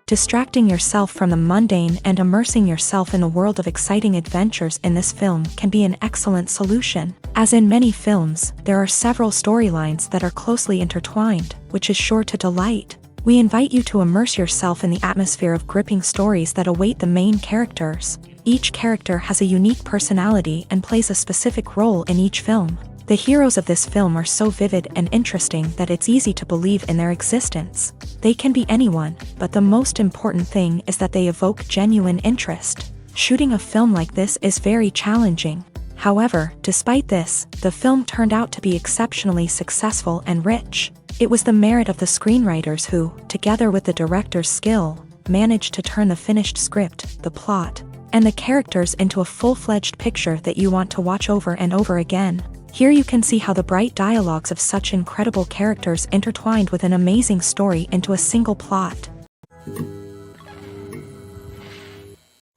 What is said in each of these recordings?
Distracting yourself from the mundane and immersing yourself in a world of exciting adventures in this film can be an excellent solution. As in many films, there are several storylines that are closely intertwined, which is sure to delight. We invite you to immerse yourself in the atmosphere of gripping stories that await the main characters. Each character has a unique personality and plays a specific role in each film. The heroes of this film are so vivid and interesting that it's easy to believe in their existence. They can be anyone, but the most important thing is that they evoke genuine interest. Shooting a film like this is very challenging. However, despite this, the film turned out to be exceptionally successful and rich. It was the merit of the screenwriters who, together with the director's skill, managed to turn the finished script, the plot, and the characters into a full-fledged picture that you want to watch over and over again. Here you can see how the bright dialogues of such incredible characters intertwined with an amazing story into a single plot.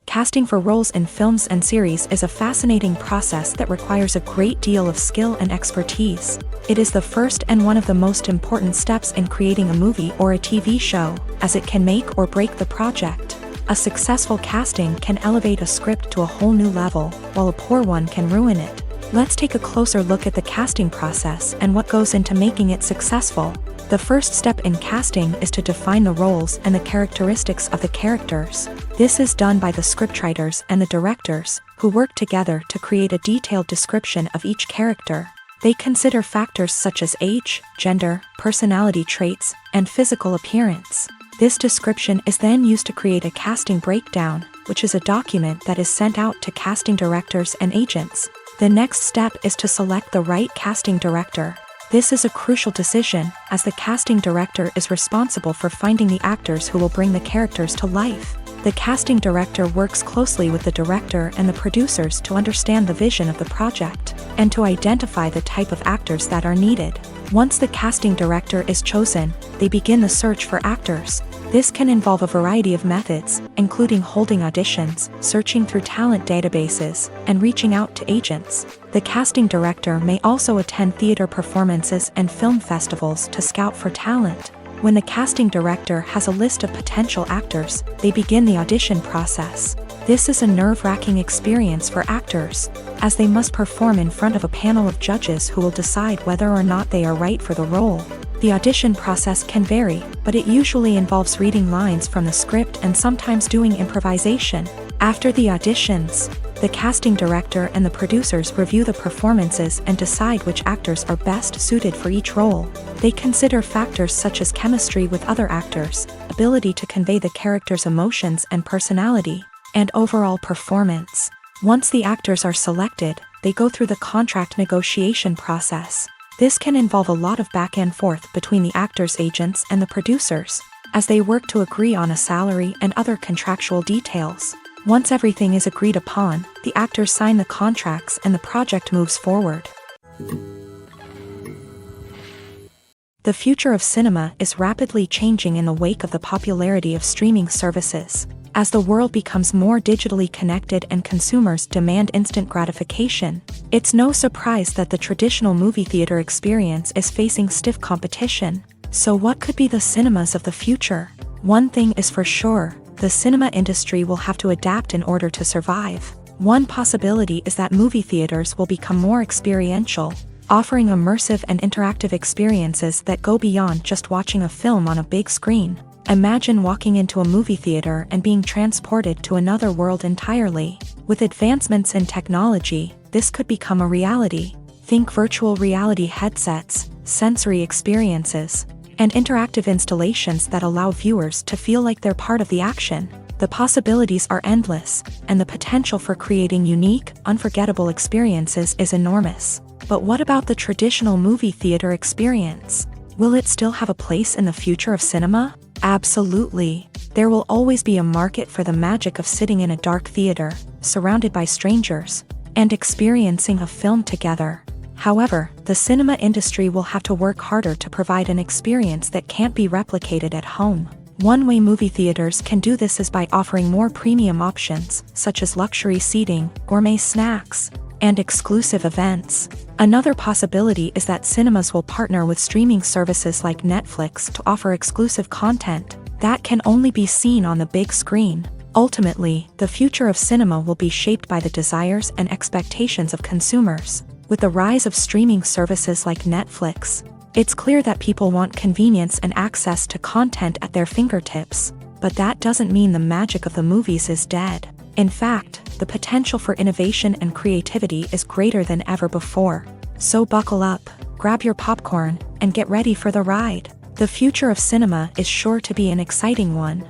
Casting for roles in films and series is a fascinating process that requires a great deal of skill and expertise. It is the first and one of the most important steps in creating a movie or a TV show, as it can make or break the project. A successful casting can elevate a script to a whole new level, while a poor one can ruin it. Let's take a closer look at the casting process and what goes into making it successful. The first step in casting is to define the roles and the characteristics of the characters. This is done by the scriptwriters and the directors, who work together to create a detailed description of each character. They consider factors such as age, gender, personality traits, and physical appearance. This description is then used to create a casting breakdown, which is a document that is sent out to casting directors and agents. The next step is to select the right casting director. This is a crucial decision, as the casting director is responsible for finding the actors who will bring the characters to life. The casting director works closely with the director and the producers to understand the vision of the project, and to identify the type of actors that are needed. Once the casting director is chosen, they begin the search for actors. This can involve a variety of methods, including holding auditions, searching through talent databases, and reaching out to agents. The casting director may also attend theater performances and film festivals to scout for talent. When the casting director has a list of potential actors, they begin the audition process. This is a nerve-wracking experience for actors, as they must perform in front of a panel of judges who will decide whether or not they are right for the role. The audition process can vary, but it usually involves reading lines from the script and sometimes doing improvisation. After the auditions, the casting director and the producers review the performances and decide which actors are best suited for each role. They consider factors such as chemistry with other actors, ability to convey the character's emotions and personality, and overall performance. Once the actors are selected, they go through the contract negotiation process. This can involve a lot of back and forth between the actors' agents and the producers, as they work to agree on a salary and other contractual details. Once everything is agreed upon, the actors sign the contracts and the project moves forward. The future of cinema is rapidly changing in the wake of the popularity of streaming services. As the world becomes more digitally connected and consumers demand instant gratification, it's no surprise that the traditional movie theater experience is facing stiff competition. So what could be the cinemas of the future? One thing is for sure, the cinema industry will have to adapt in order to survive. One possibility is that movie theaters will become more experiential, offering immersive and interactive experiences that go beyond just watching a film on a big screen. Imagine walking into a movie theater and being transported to another world entirely. With advancements in technology, this could become a reality. Think virtual reality headsets, sensory experiences, and interactive installations that allow viewers to feel like they're part of the action. The possibilities are endless, and the potential for creating unique, unforgettable experiences is enormous. But what about the traditional movie theater experience? Will it still have a place in the future of cinema? Absolutely. There will always be a market for the magic of sitting in a dark theater, surrounded by strangers, and experiencing a film together. However, the cinema industry will have to work harder to provide an experience that can't be replicated at home. One way movie theaters can do this is by offering more premium options, such as luxury seating, gourmet snacks, and exclusive events. Another possibility is that cinemas will partner with streaming services like Netflix to offer exclusive content, that can only be seen on the big screen. Ultimately, the future of cinema will be shaped by the desires and expectations of consumers. With the rise of streaming services like Netflix, it's clear that people want convenience and access to content at their fingertips. But that doesn't mean the magic of the movies is dead. In fact, the potential for innovation and creativity is greater than ever before. So buckle up, grab your popcorn, and get ready for the ride. The future of cinema is sure to be an exciting one.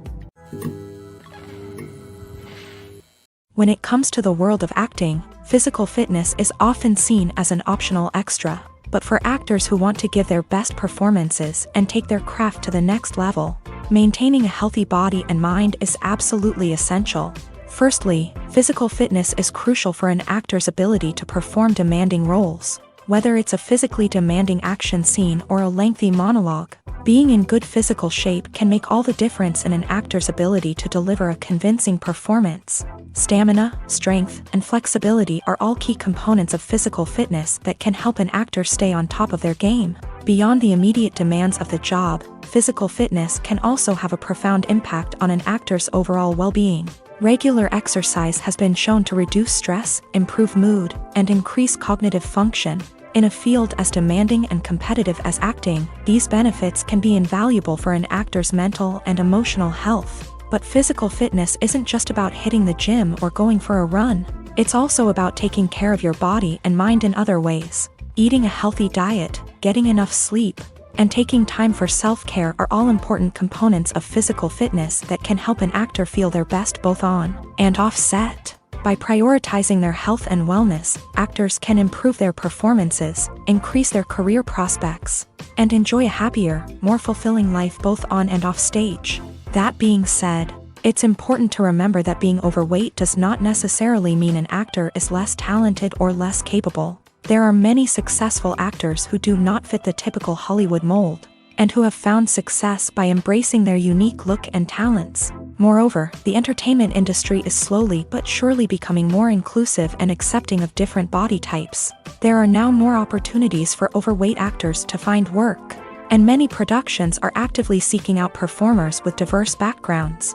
When it comes to the world of acting, physical fitness is often seen as an optional extra. But for actors who want to give their best performances and take their craft to the next level, maintaining a healthy body and mind is absolutely essential. Firstly, physical fitness is crucial for an actor's ability to perform demanding roles. Whether it's a physically demanding action scene or a lengthy monologue, being in good physical shape can make all the difference in an actor's ability to deliver a convincing performance. Stamina, strength, and flexibility are all key components of physical fitness that can help an actor stay on top of their game. Beyond the immediate demands of the job, physical fitness can also have a profound impact on an actor's overall well-being. Regular exercise has been shown to reduce stress, improve mood, and increase cognitive function. In a field as demanding and competitive as acting, these benefits can be invaluable for an actor's mental and emotional health. But physical fitness isn't just about hitting the gym or going for a run. It's also about taking care of your body and mind in other ways. Eating a healthy diet, getting enough sleep, and taking time for self-care are all important components of physical fitness that can help an actor feel their best both on and off set. By prioritizing their health and wellness, actors can improve their performances, increase their career prospects, and enjoy a happier, more fulfilling life both on and off stage. That being said, it's important to remember that being overweight does not necessarily mean an actor is less talented or less capable. There are many successful actors who do not fit the typical Hollywood mold, and who have found success by embracing their unique look and talents. Moreover, the entertainment industry is slowly but surely becoming more inclusive and accepting of different body types. There are now more opportunities for overweight actors to find work, and many productions are actively seeking out performers with diverse backgrounds.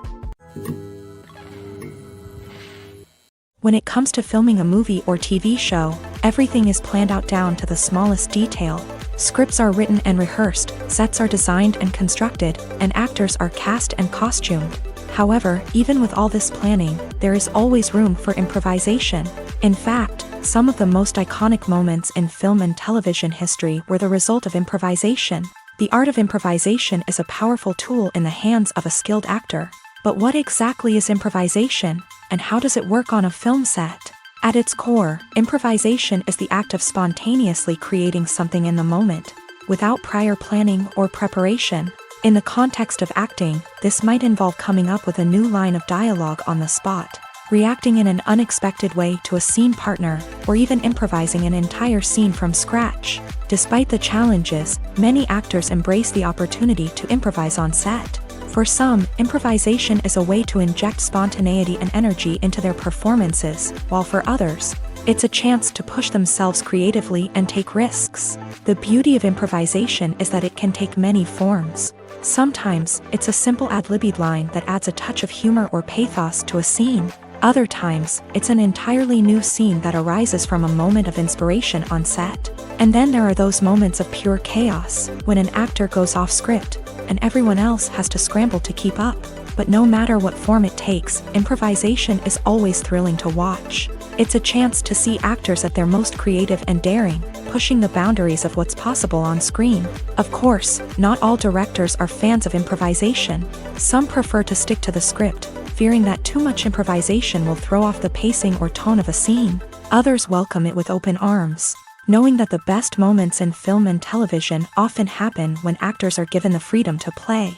When it comes to filming a movie or TV show, everything is planned out down to the smallest detail. Scripts are written and rehearsed, sets are designed and constructed, and actors are cast and costumed. However, even with all this planning, there is always room for improvisation. In fact, some of the most iconic moments in film and television history were the result of improvisation. The art of improvisation is a powerful tool in the hands of a skilled actor. But what exactly is improvisation, and how does it work on a film set? At its core, improvisation is the act of spontaneously creating something in the moment, without prior planning or preparation. In the context of acting, this might involve coming up with a new line of dialogue on the spot, reacting in an unexpected way to a scene partner, or even improvising an entire scene from scratch. Despite the challenges, many actors embrace the opportunity to improvise on set. For some, improvisation is a way to inject spontaneity and energy into their performances, while for others, it's a chance to push themselves creatively and take risks. The beauty of improvisation is that it can take many forms. Sometimes, it's a simple ad-libbed line that adds a touch of humor or pathos to a scene. Other times, it's an entirely new scene that arises from a moment of inspiration on set. And then there are those moments of pure chaos, when an actor goes off script, and everyone else has to scramble to keep up. But no matter what form it takes, improvisation is always thrilling to watch. It's a chance to see actors at their most creative and daring, pushing the boundaries of what's possible on screen. Of course, not all directors are fans of improvisation. Some prefer to stick to the script, fearing that too much improvisation will throw off the pacing or tone of a scene. Others welcome it with open arms, knowing that the best moments in film and television often happen when actors are given the freedom to play.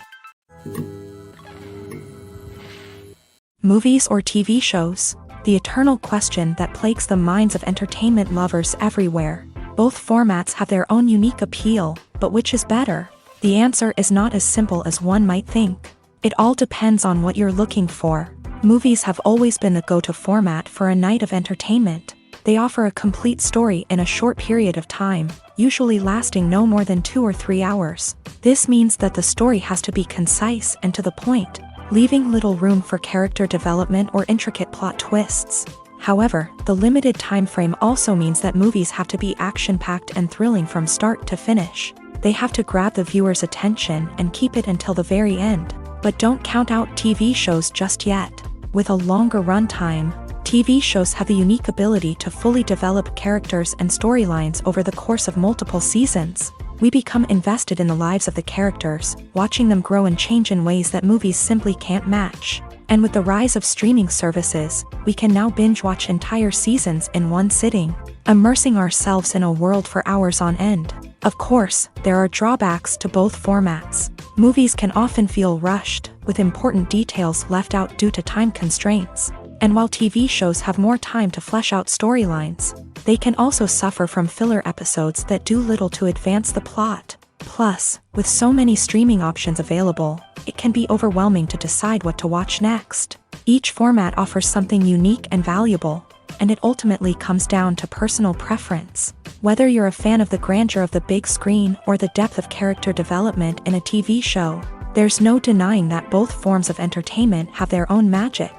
Movies or TV shows? The eternal question that plagues the minds of entertainment lovers everywhere. Both formats have their own unique appeal, but which is better? The answer is not as simple as one might think. It all depends on what you're looking for. Movies have always been the go-to format for a night of entertainment. They offer a complete story in a short period of time, usually lasting no more than 2 or 3 hours. This means that the story has to be concise and to the point, leaving little room for character development or intricate plot twists. However, the limited time frame also means that movies have to be action-packed and thrilling from start to finish. They have to grab the viewer's attention and keep it until the very end. But don't count out TV shows just yet. With a longer runtime, TV shows have the unique ability to fully develop characters and storylines over the course of multiple seasons. We become invested in the lives of the characters, watching them grow and change in ways that movies simply can't match. And with the rise of streaming services, we can now binge-watch entire seasons in one sitting, immersing ourselves in a world for hours on end. Of course, there are drawbacks to both formats. Movies can often feel rushed, with important details left out due to time constraints. And while TV shows have more time to flesh out storylines, they can also suffer from filler episodes that do little to advance the plot. Plus, with so many streaming options available, it can be overwhelming to decide what to watch next. Each format offers something unique and valuable, and it ultimately comes down to personal preference. Whether you're a fan of the grandeur of the big screen or the depth of character development in a TV show, there's no denying that both forms of entertainment have their own magic.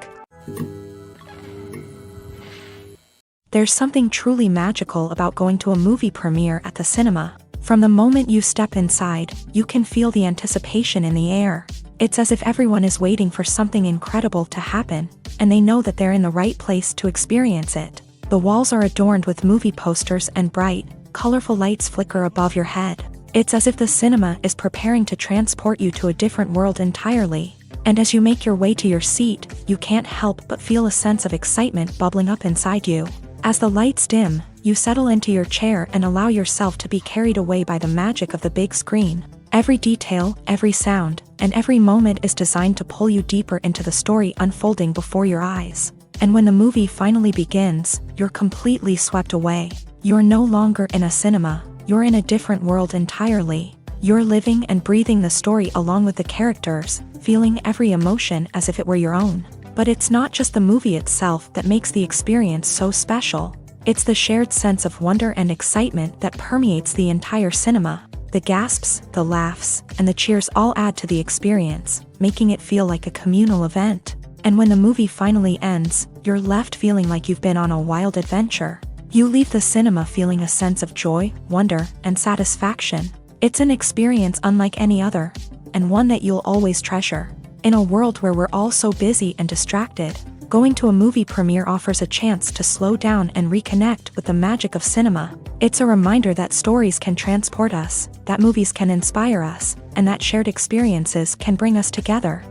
There's something truly magical about going to a movie premiere at the cinema. From the moment you step inside, you can feel the anticipation in the air. It's as if everyone is waiting for something incredible to happen, and they know that they're in the right place to experience it. The walls are adorned with movie posters and bright, colorful lights flicker above your head. It's as if the cinema is preparing to transport you to a different world entirely. And as you make your way to your seat, you can't help but feel a sense of excitement bubbling up inside you. As the lights dim, you settle into your chair and allow yourself to be carried away by the magic of the big screen. Every detail, every sound, and every moment is designed to pull you deeper into the story unfolding before your eyes. And when the movie finally begins, you're completely swept away. You're no longer in a cinema, you're in a different world entirely. You're living and breathing the story along with the characters, feeling every emotion as if it were your own. But it's not just the movie itself that makes the experience so special. It's the shared sense of wonder and excitement that permeates the entire cinema. The gasps, the laughs, and the cheers all add to the experience, making it feel like a communal event. And when the movie finally ends, you're left feeling like you've been on a wild adventure. You leave the cinema feeling a sense of joy, wonder, and satisfaction. It's an experience unlike any other, and one that you'll always treasure. In a world where we're all so busy and distracted, going to a movie premiere offers a chance to slow down and reconnect with the magic of cinema. It's a reminder that stories can transport us, that movies can inspire us, and that shared experiences can bring us together.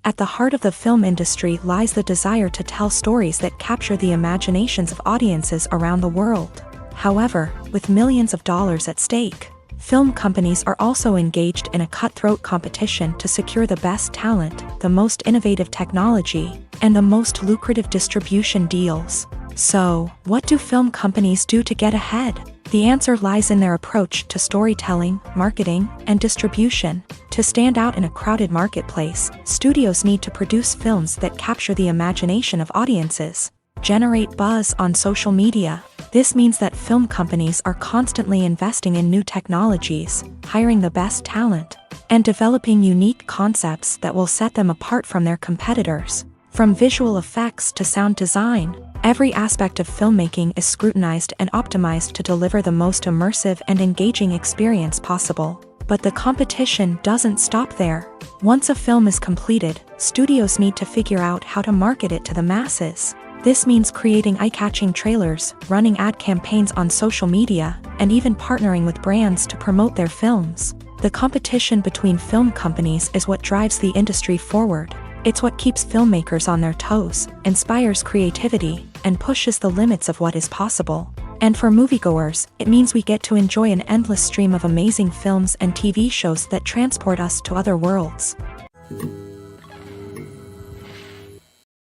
At the heart of the film industry lies the desire to tell stories that capture the imaginations of audiences around the world. However, with millions of dollars at stake, film companies are also engaged in a cutthroat competition to secure the best talent, the most innovative technology, and the most lucrative distribution deals. So, what do film companies do to get ahead? The answer lies in their approach to storytelling, marketing, and distribution. To stand out in a crowded marketplace, studios need to produce films that capture the imagination of audiences, generate buzz on social media. This means that film companies are constantly investing in new technologies, hiring the best talent, and developing unique concepts that will set them apart from their competitors. From visual effects to sound design, every aspect of filmmaking is scrutinized and optimized to deliver the most immersive and engaging experience possible. But the competition doesn't stop there. Once a film is completed, studios need to figure out how to market it to the masses. This means creating eye-catching trailers, running ad campaigns on social media, and even partnering with brands to promote their films. The competition between film companies is what drives the industry forward. It's what keeps filmmakers on their toes, inspires creativity, and pushes the limits of what is possible. And for moviegoers, it means we get to enjoy an endless stream of amazing films and TV shows that transport us to other worlds.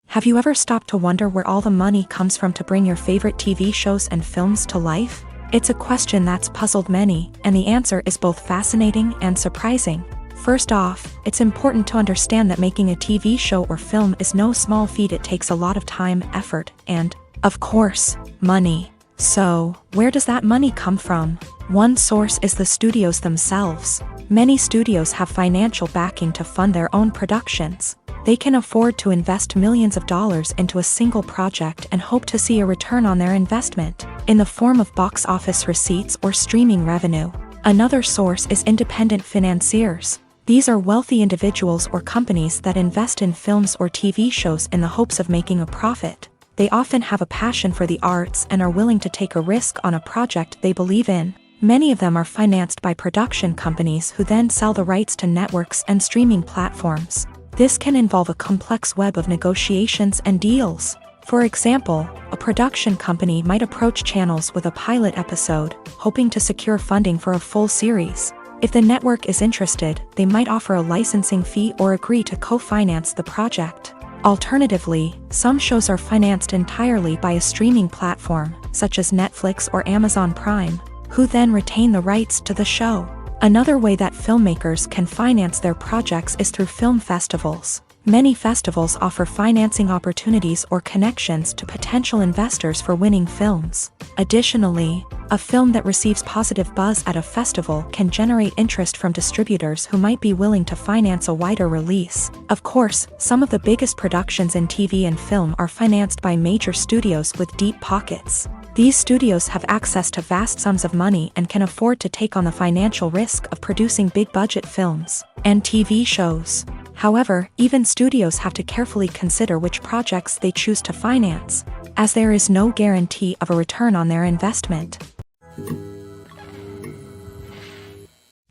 Have you ever stopped to wonder where all the money comes from to bring your favorite TV shows and films to life? It's a question that's puzzled many, and the answer is both fascinating and surprising. First off, it's important to understand that making a TV show or film is no small feat. It takes a lot of time, effort, and, of course, money. So, where does that money come from? One source is the studios themselves. Many studios have financial backing to fund their own productions. They can afford to invest millions of dollars into a single project and hope to see a return on their investment, in the form of box office receipts or streaming revenue. Another source is independent financiers. These are wealthy individuals or companies that invest in films or TV shows in the hopes of making a profit. They often have a passion for the arts and are willing to take a risk on a project they believe in. Many of them are financed by production companies who then sell the rights to networks and streaming platforms. This can involve a complex web of negotiations and deals. For example, a production company might approach channels with a pilot episode, hoping to secure funding for a full series. If the network is interested, they might offer a licensing fee or agree to co-finance the project. Alternatively, some shows are financed entirely by a streaming platform, such as Netflix or Amazon Prime, who then retain the rights to the show. Another way that filmmakers can finance their projects is through film festivals. Many festivals offer financing opportunities or connections to potential investors for winning films. Additionally, a film that receives positive buzz at a festival can generate interest from distributors who might be willing to finance a wider release. Of course, some of the biggest productions in TV and film are financed by major studios with deep pockets. These studios have access to vast sums of money and can afford to take on the financial risk of producing big-budget films and TV shows. However, even studios have to carefully consider which projects they choose to finance, as there is no guarantee of a return on their investment.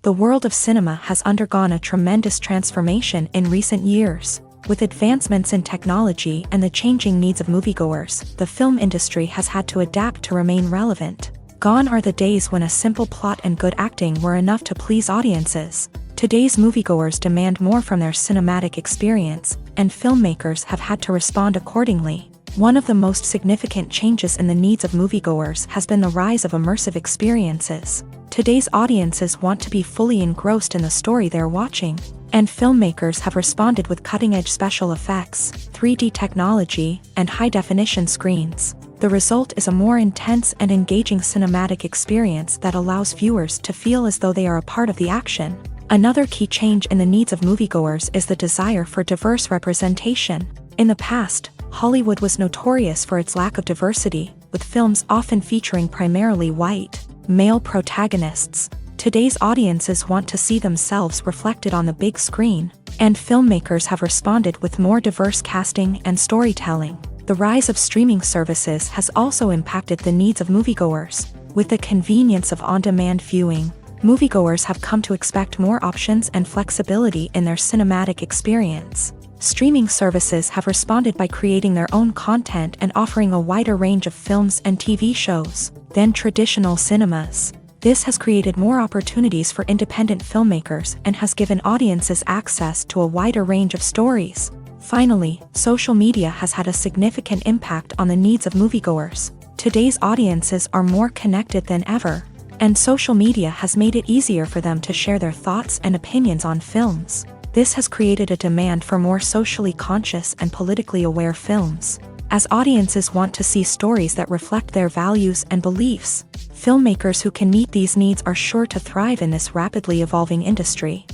The world of cinema has undergone a tremendous transformation in recent years. With advancements in technology and the changing needs of moviegoers, the film industry has had to adapt to remain relevant. Gone are the days when a simple plot and good acting were enough to please audiences. Today's moviegoers demand more from their cinematic experience, and filmmakers have had to respond accordingly. One of the most significant changes in the needs of moviegoers has been the rise of immersive experiences. Today's audiences want to be fully engrossed in the story they're watching, and filmmakers have responded with cutting-edge special effects, 3D technology, and high-definition screens. The result is a more intense and engaging cinematic experience that allows viewers to feel as though they are a part of the action. Another key change in the needs of moviegoers is the desire for diverse representation. In the past, Hollywood was notorious for its lack of diversity, with films often featuring primarily white, male protagonists. Today's audiences want to see themselves reflected on the big screen, and filmmakers have responded with more diverse casting and storytelling. The rise of streaming services has also impacted the needs of moviegoers. With the convenience of on-demand viewing, moviegoers have come to expect more options and flexibility in their cinematic experience. Streaming services have responded by creating their own content and offering a wider range of films and TV shows than traditional cinemas. This has created more opportunities for independent filmmakers and has given audiences access to a wider range of stories. Finally, social media has had a significant impact on the needs of moviegoers. Today's audiences are more connected than ever, and social media has made it easier for them to share their thoughts and opinions on films. This has created a demand for more socially conscious and politically aware films. As audiences want to see stories that reflect their values and beliefs, filmmakers who can meet these needs are sure to thrive in this rapidly evolving industry.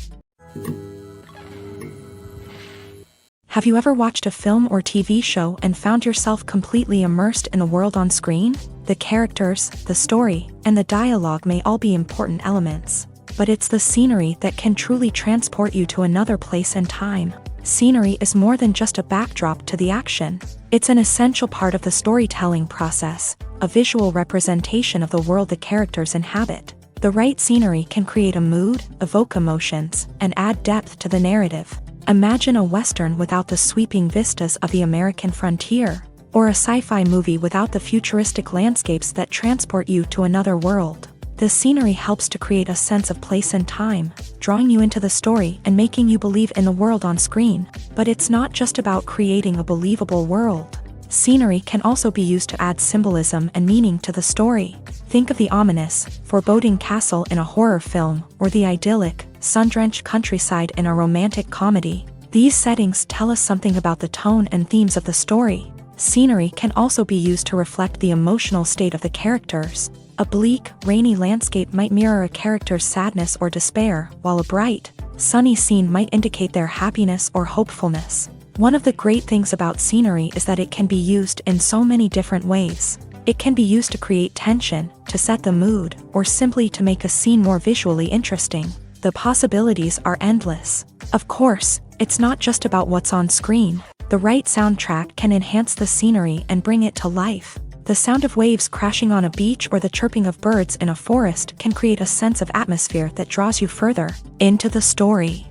Have you ever watched a film or TV show and found yourself completely immersed in the world on screen? The characters, the story, and the dialogue may all be important elements, but it's the scenery that can truly transport you to another place and time. Scenery is more than just a backdrop to the action. It's an essential part of the storytelling process, a visual representation of the world the characters inhabit. The right scenery can create a mood, evoke emotions, and add depth to the narrative. Imagine a Western without the sweeping vistas of the American frontier, or a sci-fi movie without the futuristic landscapes that transport you to another world. The scenery helps to create a sense of place and time, drawing you into the story and making you believe in the world on screen. But it's not just about creating a believable world. Scenery can also be used to add symbolism and meaning to the story. Think of the ominous, foreboding castle in a horror film, or the idyllic, sun-drenched countryside in a romantic comedy. These settings tell us something about the tone and themes of the story. Scenery can also be used to reflect the emotional state of the characters. A bleak, rainy landscape might mirror a character's sadness or despair, while a bright, sunny scene might indicate their happiness or hopefulness. One of the great things about scenery is that it can be used in so many different ways. It can be used to create tension, to set the mood, or simply to make a scene more visually interesting. The possibilities are endless. Of course, it's not just about what's on screen. The right soundtrack can enhance the scenery and bring it to life. The sound of waves crashing on a beach or the chirping of birds in a forest can create a sense of atmosphere that draws you further into the story.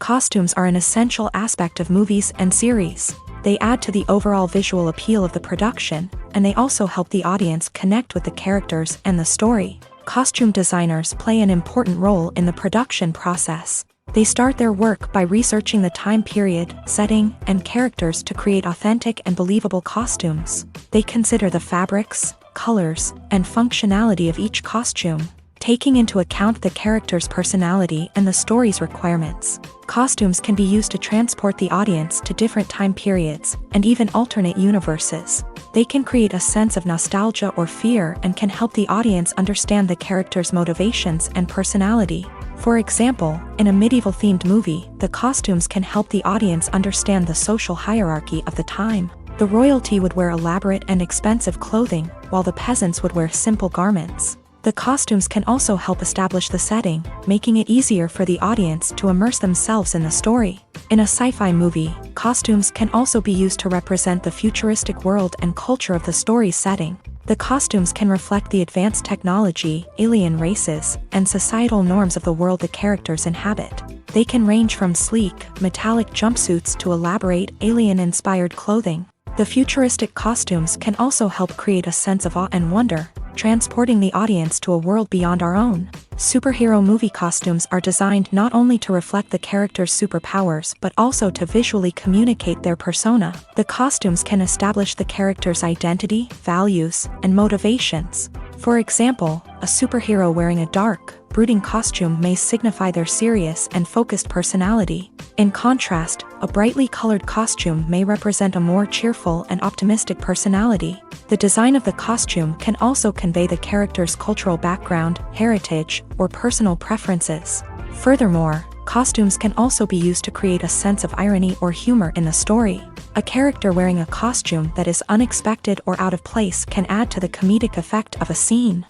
Costumes are an essential aspect of movies and series. They add to the overall visual appeal of the production, and they also help the audience connect with the characters and the story. Costume designers play an important role in the production process. They start their work by researching the time period, setting, and characters to create authentic and believable costumes. They consider the fabrics, colors, and functionality of each costume, taking into account the character's personality and the story's requirements. Costumes can be used to transport the audience to different time periods and even alternate universes. They can create a sense of nostalgia or fear and can help the audience understand the character's motivations and personality. For example, in a medieval-themed movie, the costumes can help the audience understand the social hierarchy of the time. The royalty would wear elaborate and expensive clothing, while the peasants would wear simple garments. The costumes can also help establish the setting, making it easier for the audience to immerse themselves in the story. In a sci-fi movie, costumes can also be used to represent the futuristic world and culture of the story's setting. The costumes can reflect the advanced technology, alien races, and societal norms of the world the characters inhabit. They can range from sleek, metallic jumpsuits to elaborate, alien-inspired clothing. The futuristic costumes can also help create a sense of awe and wonder, transporting the audience to a world beyond our own. Superhero movie costumes are designed not only to reflect the character's superpowers but also to visually communicate their persona. The costumes can establish the character's identity, values, and motivations. For example, a superhero wearing a dark, brooding costume may signify their serious and focused personality. In contrast, a brightly colored costume may represent a more cheerful and optimistic personality. The design of the costume can also convey the character's cultural background, heritage, or personal preferences. Furthermore, costumes can also be used to create a sense of irony or humor in the story. A character wearing a costume that is unexpected or out of place can add to the comedic effect of a scene.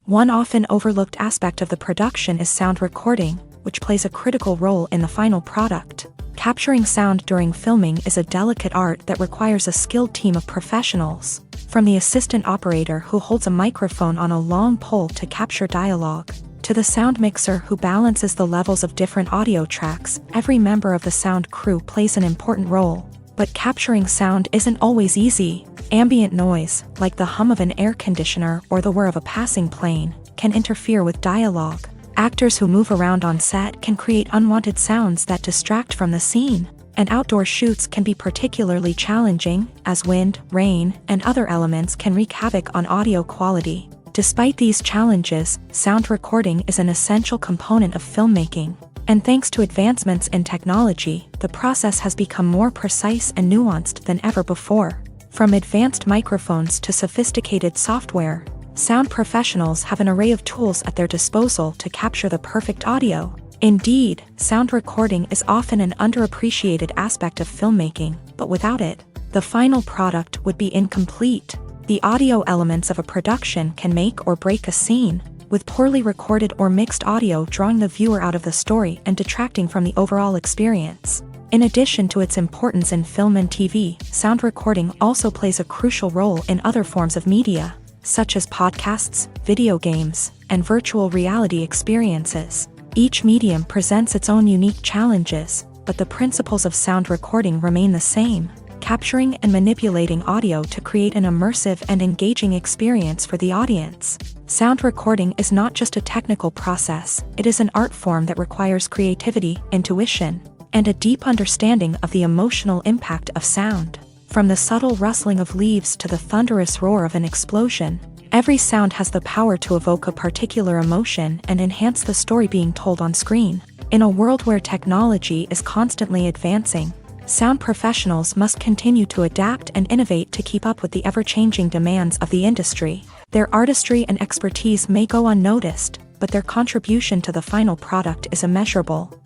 One often overlooked aspect of the production is sound recording, which plays a critical role in the final product. Capturing sound during filming is a delicate art that requires a skilled team of professionals. From the assistant operator who holds a microphone on a long pole to capture dialogue, to the sound mixer who balances the levels of different audio tracks, every member of the sound crew plays an important role. But capturing sound isn't always easy. Ambient noise, like the hum of an air conditioner or the whir of a passing plane, can interfere with dialogue. Actors who move around on set can create unwanted sounds that distract from the scene. And outdoor shoots can be particularly challenging, as wind, rain, and other elements can wreak havoc on audio quality. Despite these challenges, sound recording is an essential component of filmmaking. And thanks to advancements in technology, the process has become more precise and nuanced than ever before. From advanced microphones to sophisticated software, sound professionals have an array of tools at their disposal to capture the perfect audio. Indeed, sound recording is often an underappreciated aspect of filmmaking, but without it, the final product would be incomplete. The audio elements of a production can make or break a scene, with poorly recorded or mixed audio drawing the viewer out of the story and detracting from the overall experience. In addition to its importance in film and TV, sound recording also plays a crucial role in other forms of media, such as podcasts, video games, and virtual reality experiences. Each medium presents its own unique challenges, but the principles of sound recording remain the same, capturing and manipulating audio to create an immersive and engaging experience for the audience. Sound recording is not just a technical process, it is an art form that requires creativity, intuition, and a deep understanding of the emotional impact of sound. From the subtle rustling of leaves to the thunderous roar of an explosion, every sound has the power to evoke a particular emotion and enhance the story being told on screen. In a world where technology is constantly advancing, sound professionals must continue to adapt and innovate to keep up with the ever-changing demands of the industry. Their artistry and expertise may go unnoticed, but their contribution to the final product is immeasurable.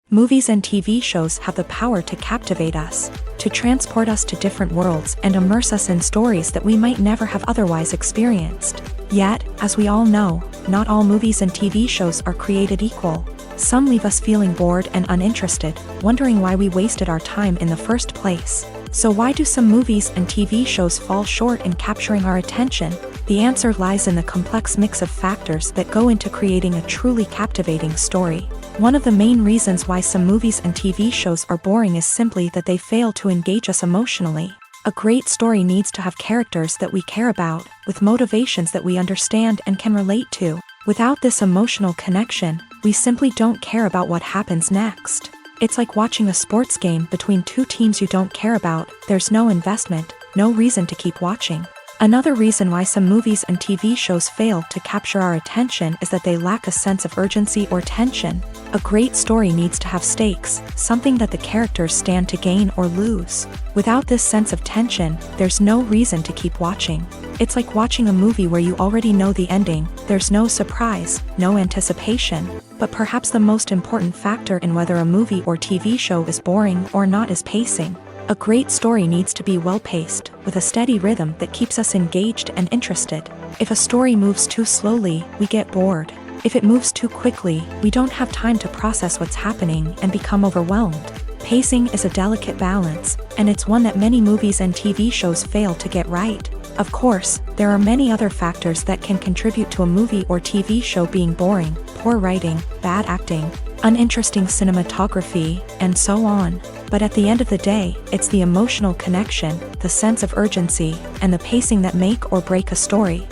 Movies and TV shows have the power to captivate us, to transport us to different worlds and immerse us in stories that we might never have otherwise experienced. Yet, as we all know, not all movies and TV shows are created equal. Some leave us feeling bored and uninterested, wondering why we wasted our time in the first place. So why do some movies and TV shows fall short in capturing our attention? The answer lies in the complex mix of factors that go into creating a truly captivating story. One of the main reasons why some movies and TV shows are boring is simply that they fail to engage us emotionally. A great story needs to have characters that we care about, with motivations that we understand and can relate to. Without this emotional connection, we simply don't care about what happens next. It's like watching a sports game between two teams you don't care about. There's no investment, no reason to keep watching. Another reason why some movies and TV shows fail to capture our attention is that they lack a sense of urgency or tension. A great story needs to have stakes, something that the characters stand to gain or lose. Without this sense of tension, there's no reason to keep watching. It's like watching a movie where you already know the ending. There's no surprise, no anticipation. But perhaps the most important factor in whether a movie or TV show is boring or not is pacing. A great story needs to be well-paced, with a steady rhythm that keeps us engaged and interested. If a story moves too slowly, we get bored. If it moves too quickly, we don't have time to process what's happening and become overwhelmed. Pacing is a delicate balance, and it's one that many movies and TV shows fail to get right. Of course, there are many other factors that can contribute to a movie or TV show being boring: poor writing, bad acting, uninteresting cinematography, and so on. But at the end of the day, it's the emotional connection, the sense of urgency, and the pacing that make or break a story.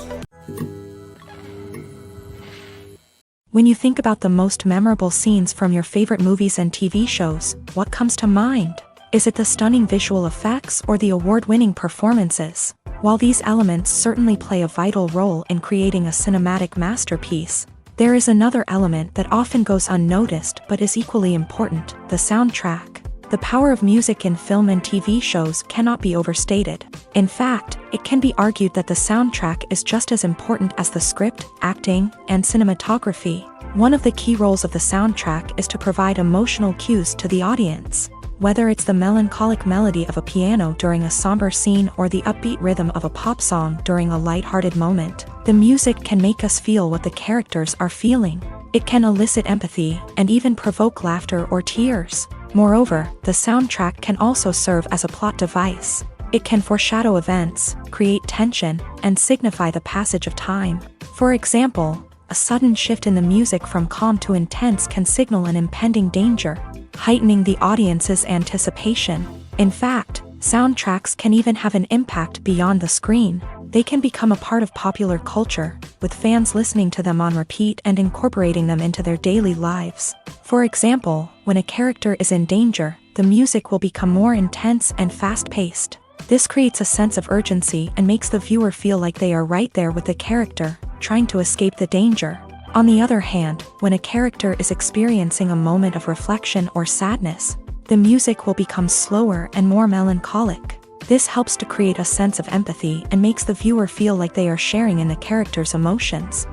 When you think about the most memorable scenes from your favorite movies and TV shows, what comes to mind? Is it the stunning visual effects or the award-winning performances? While these elements certainly play a vital role in creating a cinematic masterpiece, there is another element that often goes unnoticed but is equally important: the soundtrack. The power of music in film and TV shows cannot be overstated. In fact, it can be argued that the soundtrack is just as important as the script, acting, and cinematography. One of the key roles of the soundtrack is to provide emotional cues to the audience. Whether it's the melancholic melody of a piano during a somber scene or the upbeat rhythm of a pop song during a lighthearted moment, the music can make us feel what the characters are feeling. It can elicit empathy and even provoke laughter or tears. Moreover, the soundtrack can also serve as a plot device. It can foreshadow events, create tension, and signify the passage of time. For example, a sudden shift in the music from calm to intense can signal an impending danger, heightening the audience's anticipation. In fact, soundtracks can even have an impact beyond the screen. They can become a part of popular culture, with fans listening to them on repeat and incorporating them into their daily lives. For example, when a character is in danger, the music will become more intense and fast-paced. This creates a sense of urgency and makes the viewer feel like they are right there with the character, trying to escape the danger. On the other hand, when a character is experiencing a moment of reflection or sadness, the music will become slower and more melancholic. This helps to create a sense of empathy and makes the viewer feel like they are sharing in the character's emotions.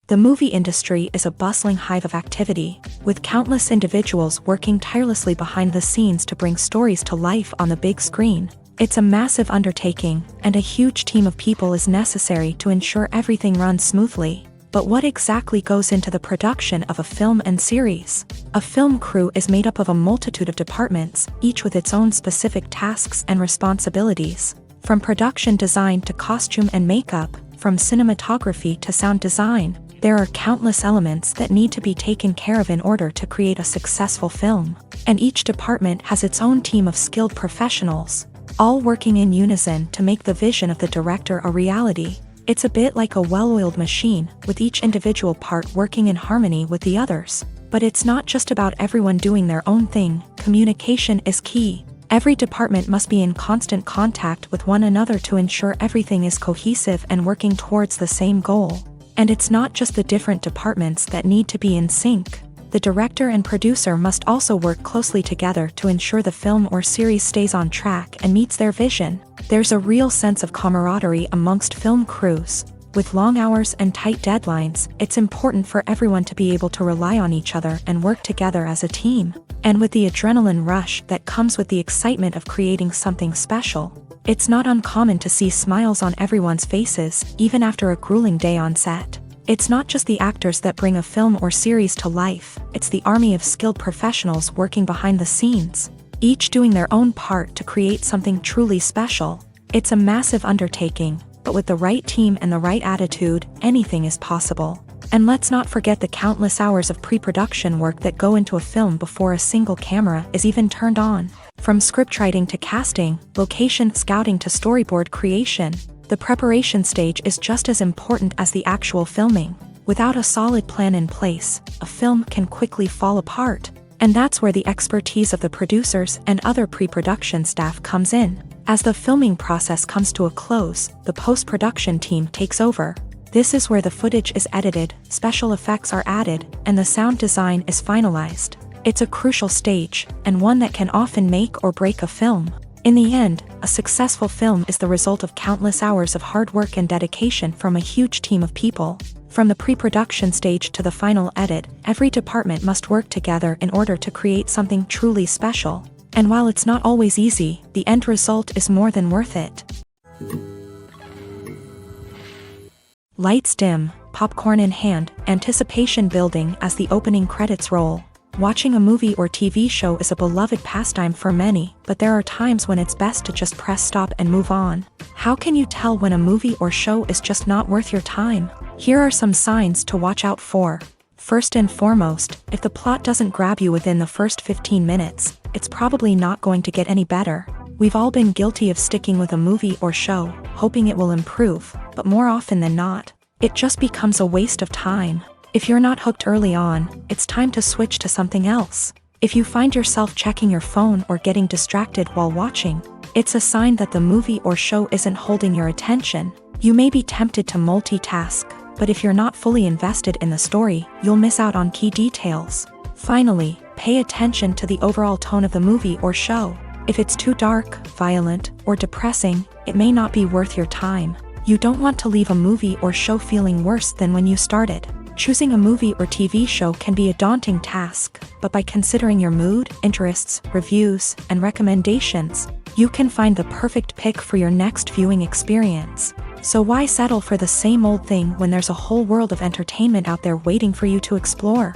The movie industry is a bustling hive of activity, with countless individuals working tirelessly behind the scenes to bring stories to life on the big screen. It's a massive undertaking, and a huge team of people is necessary to ensure everything runs smoothly. But what exactly goes into the production of a film and series? A film crew is made up of a multitude of departments, each with its own specific tasks and responsibilities. From production design to costume and makeup, from cinematography to sound design, there are countless elements that need to be taken care of in order to create a successful film. And each department has its own team of skilled professionals, all working in unison to make the vision of the director a reality. It's a bit like a well-oiled machine, with each individual part working in harmony with the others. But it's not just about everyone doing their own thing. Communication is key. Every department must be in constant contact with one another to ensure everything is cohesive and working towards the same goal. And it's not just the different departments that need to be in sync. The director and producer must also work closely together to ensure the film or series stays on track and meets their vision. There's a real sense of camaraderie amongst film crews. With long hours and tight deadlines, it's important for everyone to be able to rely on each other and work together as a team. And with the adrenaline rush that comes with the excitement of creating something special, it's not uncommon to see smiles on everyone's faces, even after a grueling day on set. It's not just the actors that bring a film or series to life, it's the army of skilled professionals working behind the scenes, each doing their own part to create something truly special. It's a massive undertaking, but with the right team and the right attitude, anything is possible. And let's not forget the countless hours of pre-production work that go into a film before a single camera is even turned on. From scriptwriting to casting, location scouting to storyboard creation, the preparation stage is just as important as the actual filming. Without a solid plan in place, a film can quickly fall apart. And that's where the expertise of the producers and other pre-production staff comes in. As the filming process comes to a close, the post-production team takes over. This is where the footage is edited, special effects are added, and the sound design is finalized. It's a crucial stage, and one that can often make or break a film. In the end, a successful film is the result of countless hours of hard work and dedication from a huge team of people. From the pre-production stage to the final edit, every department must work together in order to create something truly special. And while it's not always easy, the end result is more than worth it. Lights dim, popcorn in hand, anticipation building as the opening credits roll. Watching a movie or TV show is a beloved pastime for many, but there are times when it's best to just press stop and move on. How can you tell when a movie or show is just not worth your time? Here are some signs to watch out for. First and foremost, if the plot doesn't grab you within the first 15 minutes, it's probably not going to get any better. We've all been guilty of sticking with a movie or show, hoping it will improve, but more often than not, it just becomes a waste of time. If you're not hooked early on, it's time to switch to something else. If you find yourself checking your phone or getting distracted while watching, it's a sign that the movie or show isn't holding your attention. You may be tempted to multitask, but if you're not fully invested in the story, you'll miss out on key details. Finally, pay attention to the overall tone of the movie or show. If it's too dark, violent, or depressing, it may not be worth your time. You don't want to leave a movie or show feeling worse than when you started. Choosing a movie or TV show can be a daunting task, but by considering your mood, interests, reviews, and recommendations, you can find the perfect pick for your next viewing experience. So why settle for the same old thing when there's a whole world of entertainment out there waiting for you to explore?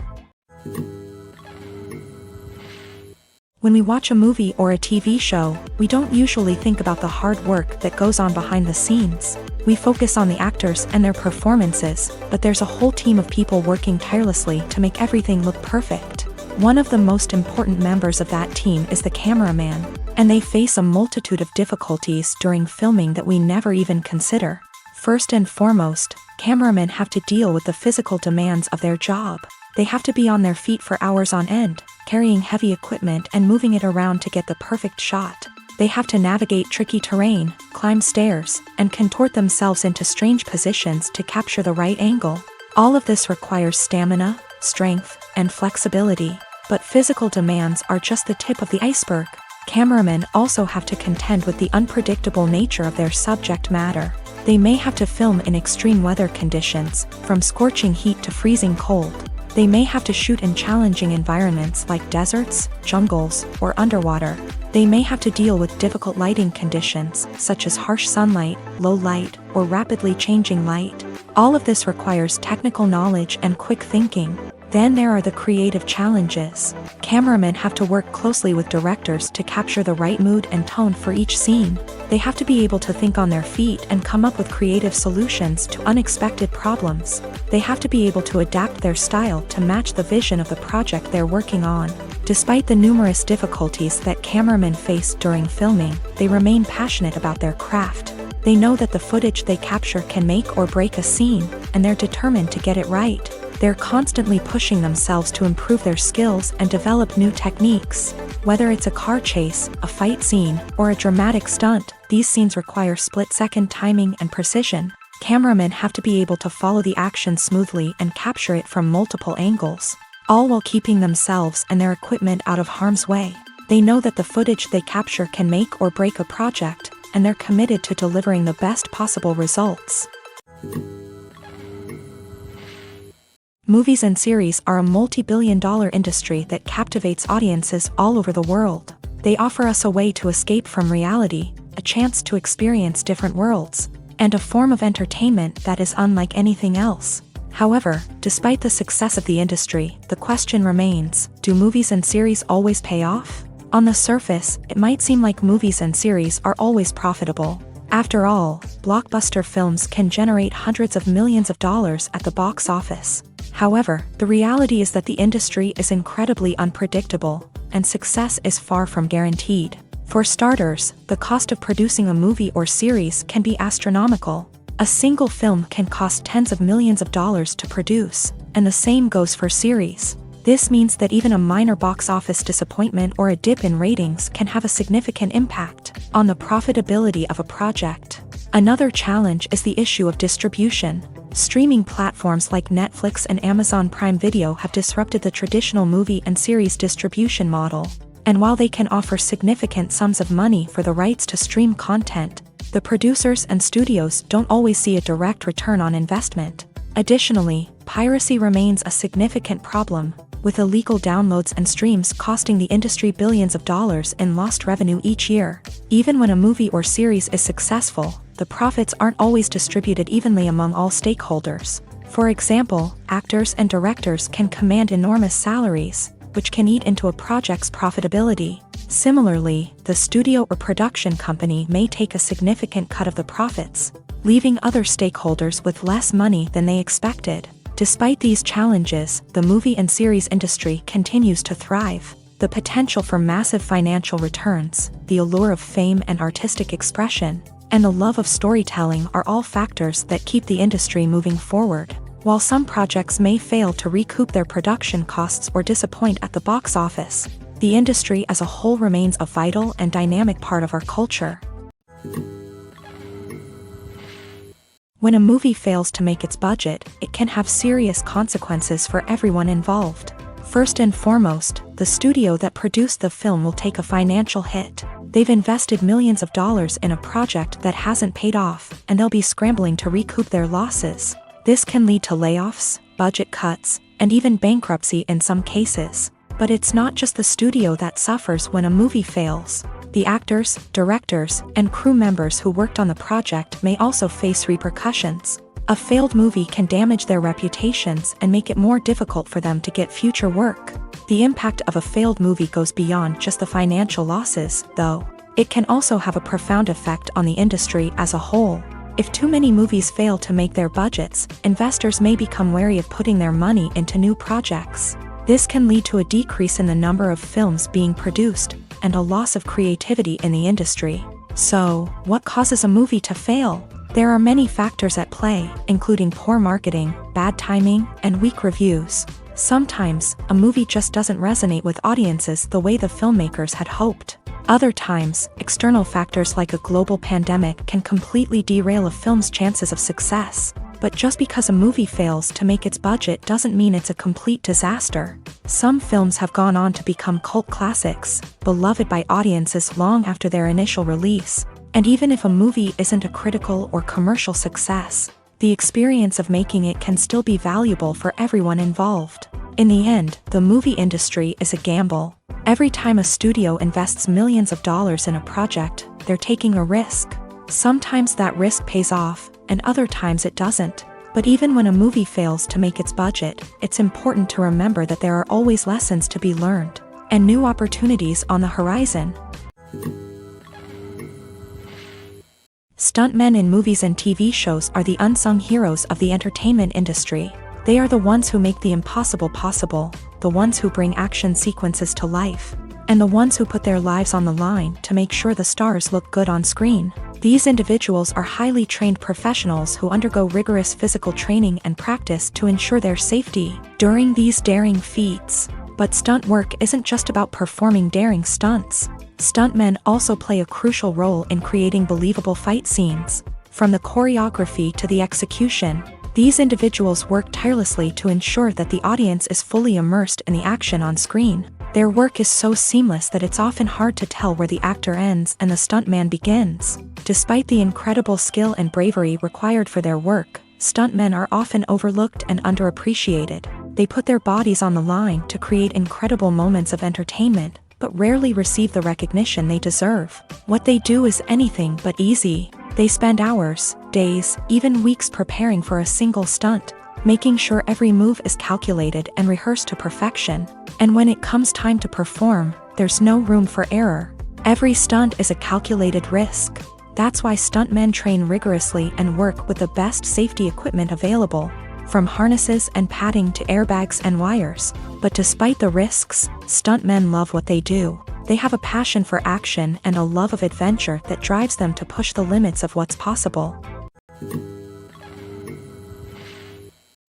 When we watch a movie or a TV show, we don't usually think about the hard work that goes on behind the scenes. We focus on the actors and their performances, but there's a whole team of people working tirelessly to make everything look perfect. One of the most important members of that team is the cameraman, and they face a multitude of difficulties during filming that we never even consider. First and foremost, cameramen have to deal with the physical demands of their job. They have to be on their feet for hours on end, carrying heavy equipment and moving it around to get the perfect shot. They have to navigate tricky terrain, climb stairs, and contort themselves into strange positions to capture the right angle. All of this requires stamina, strength, and flexibility. But physical demands are just the tip of the iceberg. Cameramen also have to contend with the unpredictable nature of their subject matter. They may have to film in extreme weather conditions, from scorching heat to freezing cold. They may have to shoot in challenging environments like deserts, jungles, or underwater. They may have to deal with difficult lighting conditions, such as harsh sunlight, low light, or rapidly changing light. All of this requires technical knowledge and quick thinking. Then there are the creative challenges. Cameramen have to work closely with directors to capture the right mood and tone for each scene. They have to be able to think on their feet and come up with creative solutions to unexpected problems. They have to be able to adapt their style to match the vision of the project they're working on. Despite the numerous difficulties that cameramen face during filming, they remain passionate about their craft. They know that the footage they capture can make or break a scene, and they're determined to get it right. They're constantly pushing themselves to improve their skills and develop new techniques. Whether it's a car chase, a fight scene, or a dramatic stunt, these scenes require split-second timing and precision. Cameramen have to be able to follow the action smoothly and capture it from multiple angles, all while keeping themselves and their equipment out of harm's way. They know that the footage they capture can make or break a project, and they're committed to delivering the best possible results. Movies and series are a multi-billion-dollar industry that captivates audiences all over the world. They offer us a way to escape from reality, a chance to experience different worlds, and a form of entertainment that is unlike anything else. However, despite the success of the industry, the question remains, do movies and series always pay off? On the surface, it might seem like movies and series are always profitable. After all, blockbuster films can generate hundreds of millions of dollars at the box office. However, the reality is that the industry is incredibly unpredictable, and success is far from guaranteed. For starters, the cost of producing a movie or series can be astronomical. A single film can cost tens of millions of dollars to produce, and the same goes for series. This means that even a minor box office disappointment or a dip in ratings can have a significant impact on the profitability of a project. Another challenge is the issue of distribution. Streaming platforms like Netflix and Amazon Prime Video have disrupted the traditional movie and series distribution model. And while they can offer significant sums of money for the rights to stream content, the producers and studios don't always see a direct return on investment. Additionally, piracy remains a significant problem, with illegal downloads and streams costing the industry billions of dollars in lost revenue each year. Even when a movie or series is successful, the profits aren't always distributed evenly among all stakeholders. For example, actors and directors can command enormous salaries, which can eat into a project's profitability. Similarly, the studio or production company may take a significant cut of the profits, leaving other stakeholders with less money than they expected. Despite these challenges, the movie and series industry continues to thrive. The potential for massive financial returns, the allure of fame and artistic expression, and the love of storytelling are all factors that keep the industry moving forward. While some projects may fail to recoup their production costs or disappoint at the box office, the industry as a whole remains a vital and dynamic part of our culture. When a movie fails to make its budget, it can have serious consequences for everyone involved. First and foremost, the studio that produced the film will take a financial hit. They've invested millions of dollars in a project that hasn't paid off, and they'll be scrambling to recoup their losses. This can lead to layoffs, budget cuts, and even bankruptcy in some cases. But it's not just the studio that suffers when a movie fails. The actors, directors, and crew members who worked on the project may also face repercussions. A failed movie can damage their reputations and make it more difficult for them to get future work. The impact of a failed movie goes beyond just the financial losses, though. It can also have a profound effect on the industry as a whole. If too many movies fail to make their budgets, investors may become wary of putting their money into new projects. This can lead to a decrease in the number of films being produced, and a loss of creativity in the industry. So, what causes a movie to fail? There are many factors at play, including poor marketing, bad timing, and weak reviews. Sometimes, a movie just doesn't resonate with audiences the way the filmmakers had hoped. Other times, external factors like a global pandemic can completely derail a film's chances of success. But just because a movie fails to make its budget doesn't mean it's a complete disaster. Some films have gone on to become cult classics, beloved by audiences long after their initial release. And even if a movie isn't a critical or commercial success, the experience of making it can still be valuable for everyone involved. In the end, the movie industry is a gamble. Every time a studio invests millions of dollars in a project, they're taking a risk. Sometimes that risk pays off, and other times it doesn't. But even when a movie fails to make its budget, it's important to remember that there are always lessons to be learned, and new opportunities on the horizon. Stuntmen in movies and TV shows are the unsung heroes of the entertainment industry. They are the ones who make the impossible possible, the ones who bring action sequences to life, and the ones who put their lives on the line to make sure the stars look good on screen. These individuals are highly trained professionals who undergo rigorous physical training and practice to ensure their safety during these daring feats. But stunt work isn't just about performing daring stunts. Stuntmen also play a crucial role in creating believable fight scenes. From the choreography to the execution, these individuals work tirelessly to ensure that the audience is fully immersed in the action on screen. Their work is so seamless that it's often hard to tell where the actor ends and the stuntman begins. Despite the incredible skill and bravery required for their work, stuntmen are often overlooked and underappreciated. They put their bodies on the line to create incredible moments of entertainment, but rarely receive the recognition they deserve. What they do is anything but easy. They spend hours, days, even weeks preparing for a single stunt, making sure every move is calculated and rehearsed to perfection. And when it comes time to perform, there's no room for error. Every stunt is a calculated risk. That's why stuntmen train rigorously and work with the best safety equipment available, from harnesses and padding to airbags and wires. But despite the risks, stuntmen love what they do. They have a passion for action and a love of adventure that drives them to push the limits of what's possible.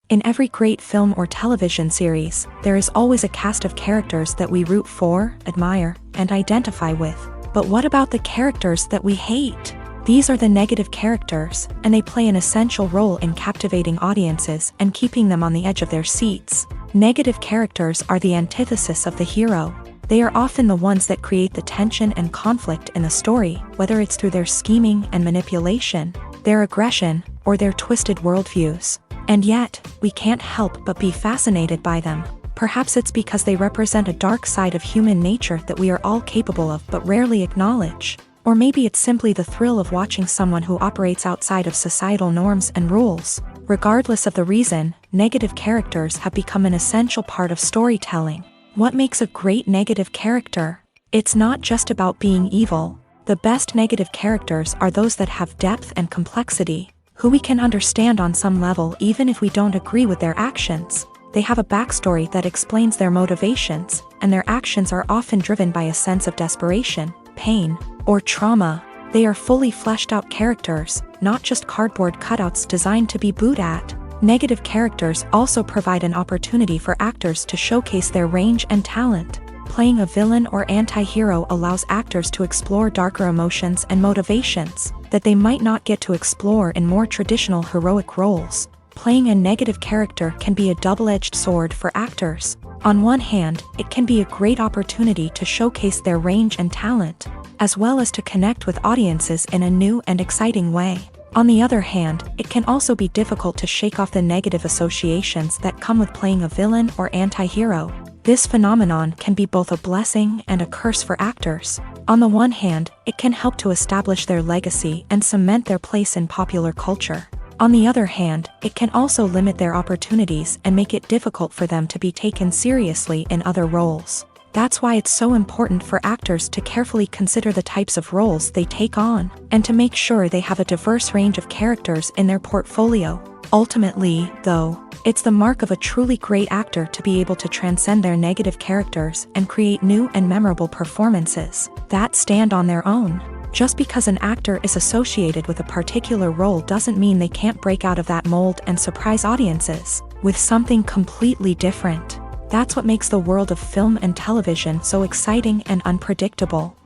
In every great film or television series, there is always a cast of characters that we root for, admire, and identify with. But what about the characters that we hate? These are the negative characters, and they play an essential role in captivating audiences and keeping them on the edge of their seats. Negative characters are the antithesis of the hero. They are often the ones that create the tension and conflict in the story, whether it's through their scheming and manipulation, their aggression, or their twisted worldviews. And yet, we can't help but be fascinated by them. Perhaps it's because they represent a dark side of human nature that we are all capable of but rarely acknowledge. Or maybe it's simply the thrill of watching someone who operates outside of societal norms and rules. Regardless of the reason, negative characters have become an essential part of storytelling. What makes a great negative character? It's not just about being evil. The best negative characters are those that have depth and complexity, who we can understand on some level even if we don't agree with their actions. They have a backstory that explains their motivations, and their actions are often driven by a sense of desperation, pain, or trauma. They are fully fleshed out characters, not just cardboard cutouts designed to be booed at. Negative characters also provide an opportunity for actors to showcase their range and talent. Playing a villain or anti-hero allows actors to explore darker emotions and motivations that they might not get to explore in more traditional heroic roles. Playing a negative character can be a double-edged sword for actors. On one hand, it can be a great opportunity to showcase their range and talent, as well as to connect with audiences in a new and exciting way. On the other hand, it can also be difficult to shake off the negative associations that come with playing a villain or anti-hero. This phenomenon can be both a blessing and a curse for actors. On the one hand, it can help to establish their legacy and cement their place in popular culture. On the other hand, it can also limit their opportunities and make it difficult for them to be taken seriously in other roles. That's why it's so important for actors to carefully consider the types of roles they take on, and to make sure they have a diverse range of characters in their portfolio. Ultimately, though, it's the mark of a truly great actor to be able to transcend their negative characters and create new and memorable performances that stand on their own. Just because an actor is associated with a particular role doesn't mean they can't break out of that mold and surprise audiences with something completely different. That's what makes the world of film and television so exciting and unpredictable.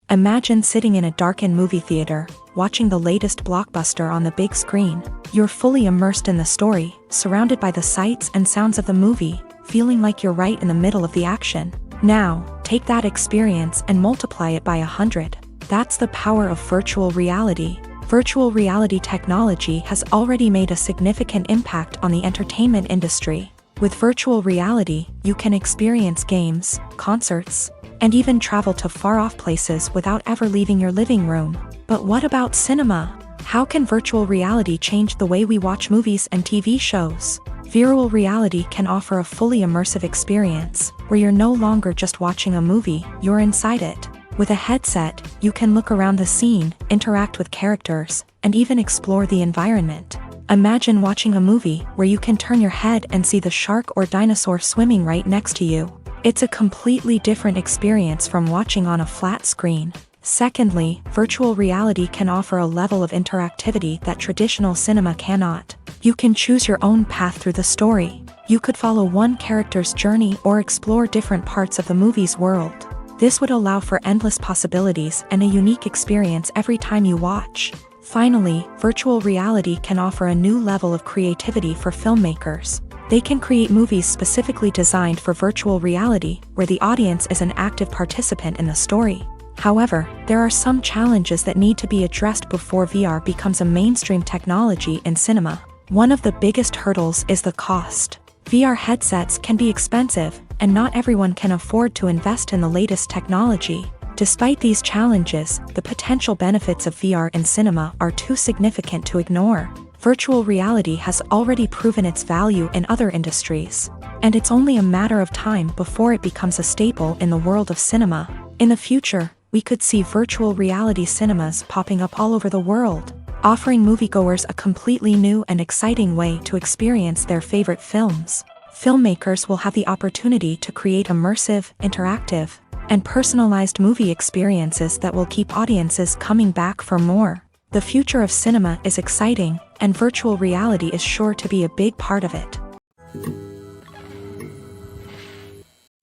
Imagine sitting in a darkened movie theater, watching the latest blockbuster on the big screen. You're fully immersed in the story, surrounded by the sights and sounds of the movie, feeling like you're right in the middle of the action. Now, take that experience and multiply it by 100. That's the power of virtual reality. Virtual reality technology has already made a significant impact on the entertainment industry. With virtual reality, you can experience games, concerts, and even travel to far-off places without ever leaving your living room. But what about cinema? How can virtual reality change the way we watch movies and TV shows? Virtual reality can offer a fully immersive experience, where you're no longer just watching a movie, you're inside it. With a headset, you can look around the scene, interact with characters, and even explore the environment. Imagine watching a movie where you can turn your head and see the shark or dinosaur swimming right next to you. It's a completely different experience from watching on a flat screen. Secondly, virtual reality can offer a level of interactivity that traditional cinema cannot. You can choose your own path through the story. You could follow one character's journey or explore different parts of the movie's world. This would allow for endless possibilities and a unique experience every time you watch. Finally, virtual reality can offer a new level of creativity for filmmakers. They can create movies specifically designed for virtual reality, where the audience is an active participant in the story. However, there are some challenges that need to be addressed before VR becomes a mainstream technology in cinema. One of the biggest hurdles is the cost. VR headsets can be expensive, and not everyone can afford to invest in the latest technology. Despite these challenges, the potential benefits of VR in cinema are too significant to ignore. Virtual reality has already proven its value in other industries, and it's only a matter of time before it becomes a staple in the world of cinema. In the future, we could see virtual reality cinemas popping up all over the world, offering moviegoers a completely new and exciting way to experience their favorite films. Filmmakers will have the opportunity to create immersive, interactive, and personalized movie experiences that will keep audiences coming back for more. The future of cinema is exciting, and virtual reality is sure to be a big part of it.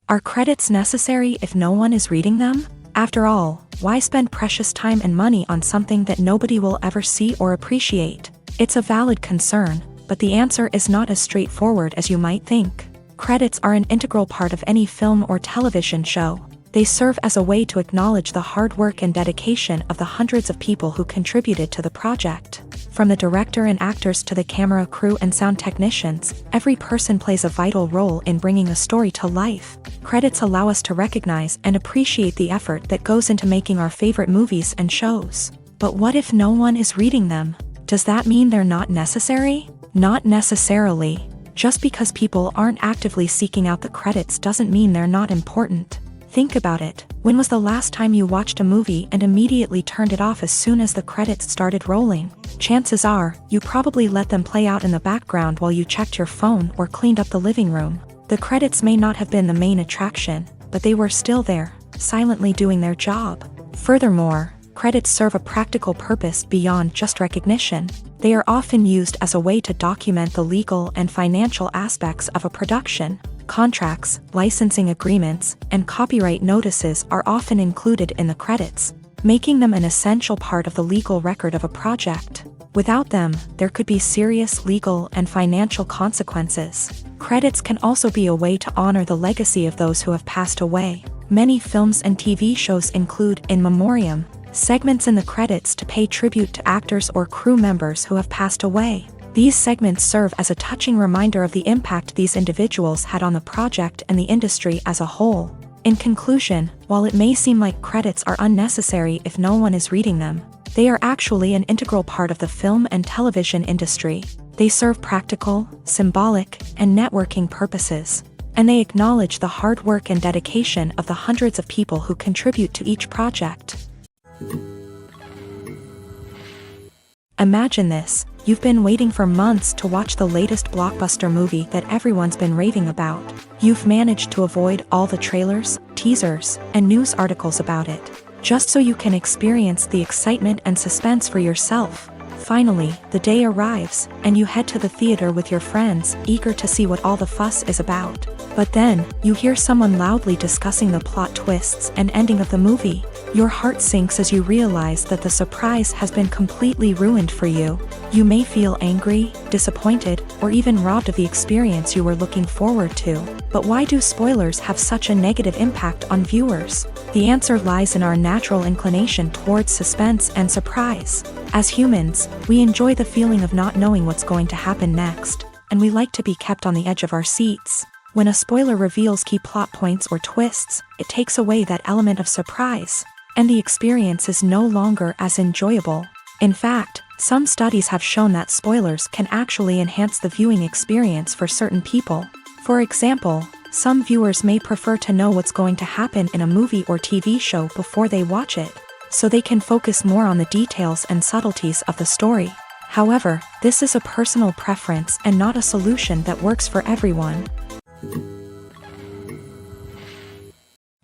Are credits necessary if no one is reading them? After all, why spend precious time and money on something that nobody will ever see or appreciate? It's a valid concern, but the answer is not as straightforward as you might think. Credits are an integral part of any film or television show. They serve as a way to acknowledge the hard work and dedication of the hundreds of people who contributed to the project. From the director and actors to the camera crew and sound technicians, every person plays a vital role in bringing a story to life. Credits allow us to recognize and appreciate the effort that goes into making our favorite movies and shows. But what if no one is reading them? Does that mean they're not necessary? Not necessarily. Just because people aren't actively seeking out the credits doesn't mean they're not important. Think about it. When was the last time you watched a movie and immediately turned it off as soon as the credits started rolling? Chances are, you probably let them play out in the background while you checked your phone or cleaned up the living room. The credits may not have been the main attraction, but they were still there, silently doing their job. Furthermore, credits serve a practical purpose beyond just recognition. They are often used as a way to document the legal and financial aspects of a production. Contracts, licensing agreements, and copyright notices are often included in the credits, making them an essential part of the legal record of a project. Without them, there could be serious legal and financial consequences. Credits can also be a way to honor the legacy of those who have passed away. Many films and TV shows include in memoriam segments in the credits to pay tribute to actors or crew members who have passed away. These segments serve as a touching reminder of the impact these individuals had on the project and the industry as a whole. In conclusion, while it may seem like credits are unnecessary if no one is reading them, they are actually an integral part of the film and television industry. They serve practical, symbolic, and networking purposes, and they acknowledge the hard work and dedication of the hundreds of people who contribute to each project. Imagine this. You've been waiting for months to watch the latest blockbuster movie that everyone's been raving about. You've managed to avoid all the trailers, teasers, and news articles about it, just so you can experience the excitement and suspense for yourself. Finally, the day arrives, and you head to the theater with your friends, eager to see what all the fuss is about. But then, you hear someone loudly discussing the plot twists and ending of the movie. Your heart sinks as you realize that the surprise has been completely ruined for you. You may feel angry, disappointed, or even robbed of the experience you were looking forward to. But why do spoilers have such a negative impact on viewers? The answer lies in our natural inclination towards suspense and surprise. As humans, we enjoy the feeling of not knowing what's going to happen next, and we like to be kept on the edge of our seats. When a spoiler reveals key plot points or twists, it takes away that element of surprise, and the experience is no longer as enjoyable. In fact, some studies have shown that spoilers can actually enhance the viewing experience for certain people. For example, some viewers may prefer to know what's going to happen in a movie or TV show before they watch it, so they can focus more on the details and subtleties of the story. However, this is a personal preference and not a solution that works for everyone.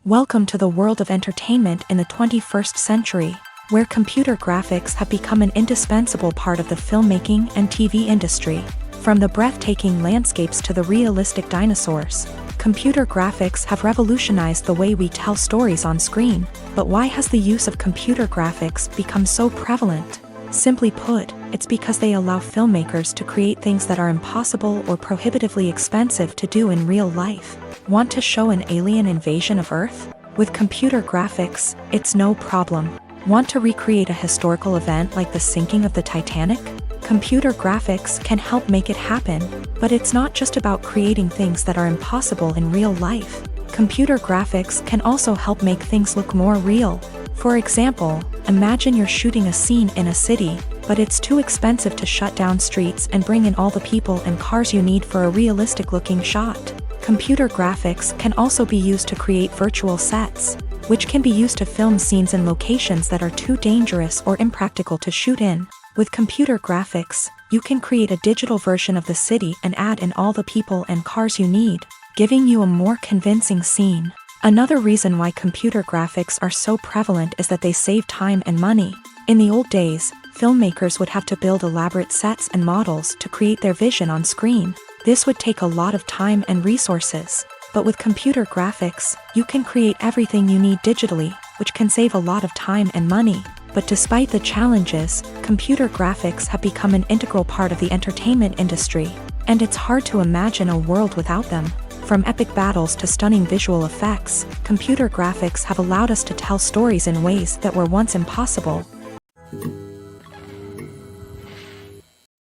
Welcome to the world of entertainment in the 21st century, where computer graphics have become an indispensable part of the filmmaking and TV industry. From the breathtaking landscapes to the realistic dinosaurs, computer graphics have revolutionized the way we tell stories on screen. But why has the use of computer graphics become so prevalent? Simply put, it's because they allow filmmakers to create things that are impossible or prohibitively expensive to do in real life. Want to show an alien invasion of Earth? With computer graphics, it's no problem. Want to recreate a historical event like the sinking of the Titanic? Computer graphics can help make it happen, but it's not just about creating things that are impossible in real life. Computer graphics can also help make things look more real. For example, imagine you're shooting a scene in a city, but it's too expensive to shut down streets and bring in all the people and cars you need for a realistic-looking shot. Computer graphics can also be used to create virtual sets, which can be used to film scenes in locations that are too dangerous or impractical to shoot in. With computer graphics, you can create a digital version of the city and add in all the people and cars you need, giving you a more convincing scene. Another reason why computer graphics are so prevalent is that they save time and money. In the old days, filmmakers would have to build elaborate sets and models to create their vision on screen. This would take a lot of time and resources. But with computer graphics, you can create everything you need digitally, which can save a lot of time and money. But despite the challenges, computer graphics have become an integral part of the entertainment industry, and it's hard to imagine a world without them. From epic battles to stunning visual effects, computer graphics have allowed us to tell stories in ways that were once impossible.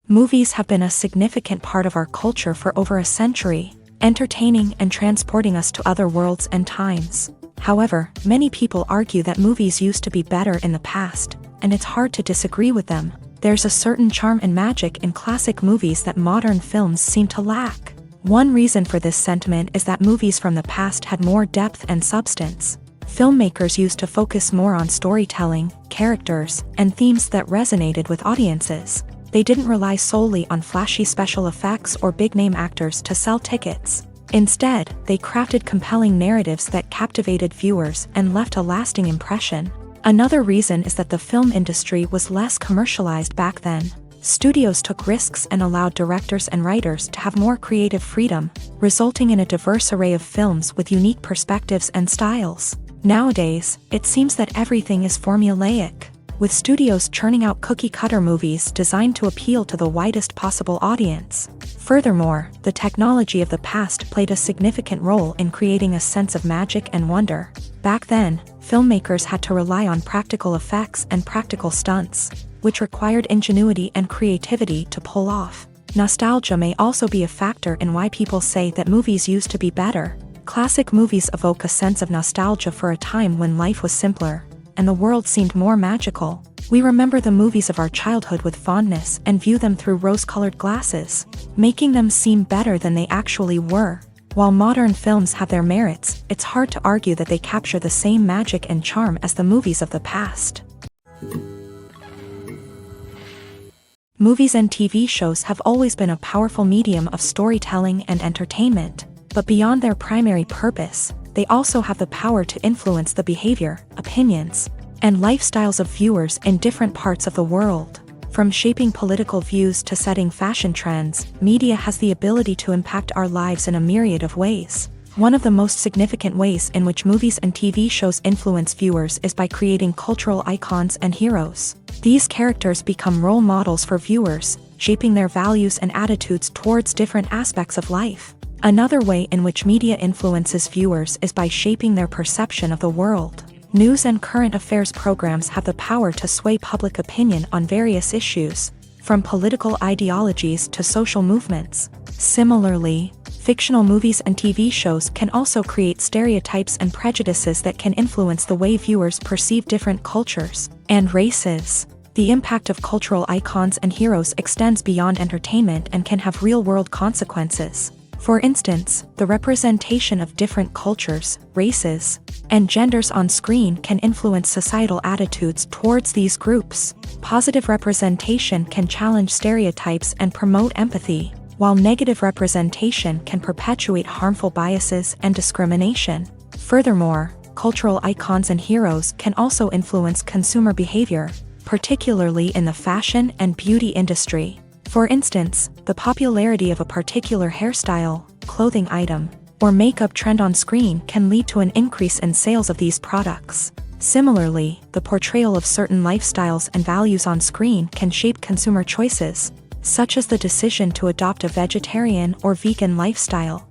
Movies have been a significant part of our culture for over a century, entertaining and transporting us to other worlds and times. However, many people argue that movies used to be better in the past, and it's hard to disagree with them. There's a certain charm and magic in classic movies that modern films seem to lack. One reason for this sentiment is that movies from the past had more depth and substance. Filmmakers used to focus more on storytelling, characters, and themes that resonated with audiences. They didn't rely solely on flashy special effects or big-name actors to sell tickets. Instead, they crafted compelling narratives that captivated viewers and left a lasting impression. Another reason is that the film industry was less commercialized back then. Studios took risks and allowed directors and writers to have more creative freedom, resulting in a diverse array of films with unique perspectives and styles. Nowadays, it seems that everything is formulaic, with studios churning out cookie-cutter movies designed to appeal to the widest possible audience. Furthermore, the technology of the past played a significant role in creating a sense of magic and wonder. Back then, filmmakers had to rely on practical effects and practical stunts, which required ingenuity and creativity to pull off. Nostalgia may also be a factor in why people say that movies used to be better. Classic movies evoke a sense of nostalgia for a time when life was simpler, and the world seemed more magical. We remember the movies of our childhood with fondness and view them through rose-colored glasses, making them seem better than they actually were. While modern films have their merits, it's hard to argue that they capture the same magic and charm as the movies of the past. Movies and TV shows have always been a powerful medium of storytelling and entertainment, but beyond their primary purpose, they also have the power to influence the behavior, opinions, and lifestyles of viewers in different parts of the world. From shaping political views to setting fashion trends, media has the ability to impact our lives in a myriad of ways. One of the most significant ways in which movies and TV shows influence viewers is by creating cultural icons and heroes. These characters become role models for viewers, shaping their values and attitudes towards different aspects of life. Another way in which media influences viewers is by shaping their perception of the world. News and current affairs programs have the power to sway public opinion on various issues, from political ideologies to social movements. Similarly, fictional movies and TV shows can also create stereotypes and prejudices that can influence the way viewers perceive different cultures and races. The impact of cultural icons and heroes extends beyond entertainment and can have real-world consequences. For instance, the representation of different cultures, races, and genders on screen can influence societal attitudes towards these groups. Positive representation can challenge stereotypes and promote empathy, while negative representation can perpetuate harmful biases and discrimination. Furthermore, cultural icons and heroes can also influence consumer behavior, particularly in the fashion and beauty industry. For instance, the popularity of a particular hairstyle, clothing item, or makeup trend on screen can lead to an increase in sales of these products. Similarly, the portrayal of certain lifestyles and values on screen can shape consumer choices, such as the decision to adopt a vegetarian or vegan lifestyle.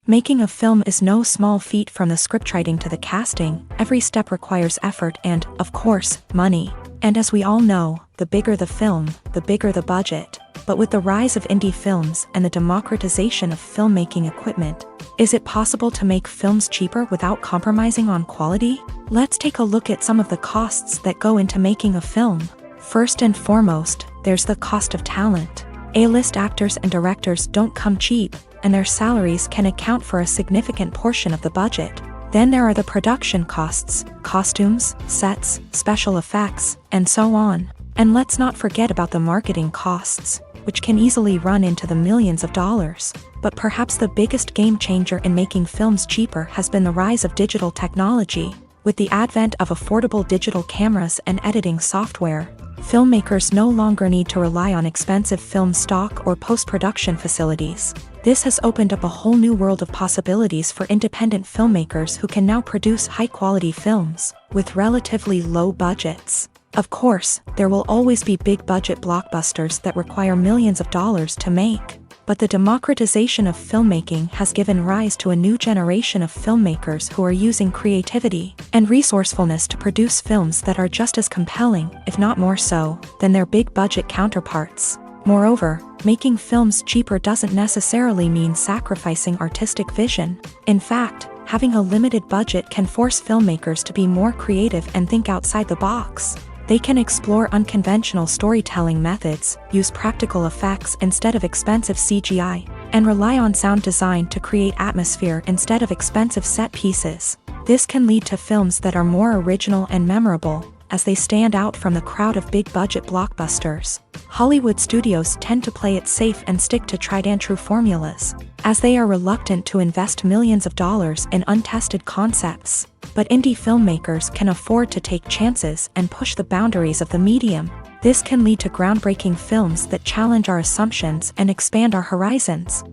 Making a film is no small feat. From the scriptwriting to the casting, every step requires effort and, of course, money. And as we all know, the bigger the film, the bigger the budget. But with the rise of indie films and the democratization of filmmaking equipment, is it possible to make films cheaper without compromising on quality? Let's take a look at some of the costs that go into making a film. First and foremost, there's the cost of talent. A-list actors and directors don't come cheap, and their salaries can account for a significant portion of the budget. Then there are the production costs, costumes, sets, special effects, and so on. And let's not forget about the marketing costs, which can easily run into the millions of dollars. But perhaps the biggest game changer in making films cheaper has been the rise of digital technology. With the advent of affordable digital cameras and editing software, filmmakers no longer need to rely on expensive film stock or post-production facilities. This has opened up a whole new world of possibilities for independent filmmakers who can now produce high-quality films with relatively low budgets. Of course, there will always be big-budget blockbusters that require millions of dollars to make. But the democratization of filmmaking has given rise to a new generation of filmmakers who are using creativity and resourcefulness to produce films that are just as compelling, if not more so, than their big-budget counterparts. Moreover, making films cheaper doesn't necessarily mean sacrificing artistic vision. In fact, having a limited budget can force filmmakers to be more creative and think outside the box. They can explore unconventional storytelling methods, use practical effects instead of expensive CGI, and rely on sound design to create atmosphere instead of expensive set pieces. This can lead to films that are more original and memorable, as they stand out from the crowd of big-budget blockbusters. Hollywood studios tend to play it safe and stick to tried-and-true formulas, as they are reluctant to invest millions of dollars in untested concepts. But indie filmmakers can afford to take chances and push the boundaries of the medium. This can lead to groundbreaking films that challenge our assumptions and expand our horizons.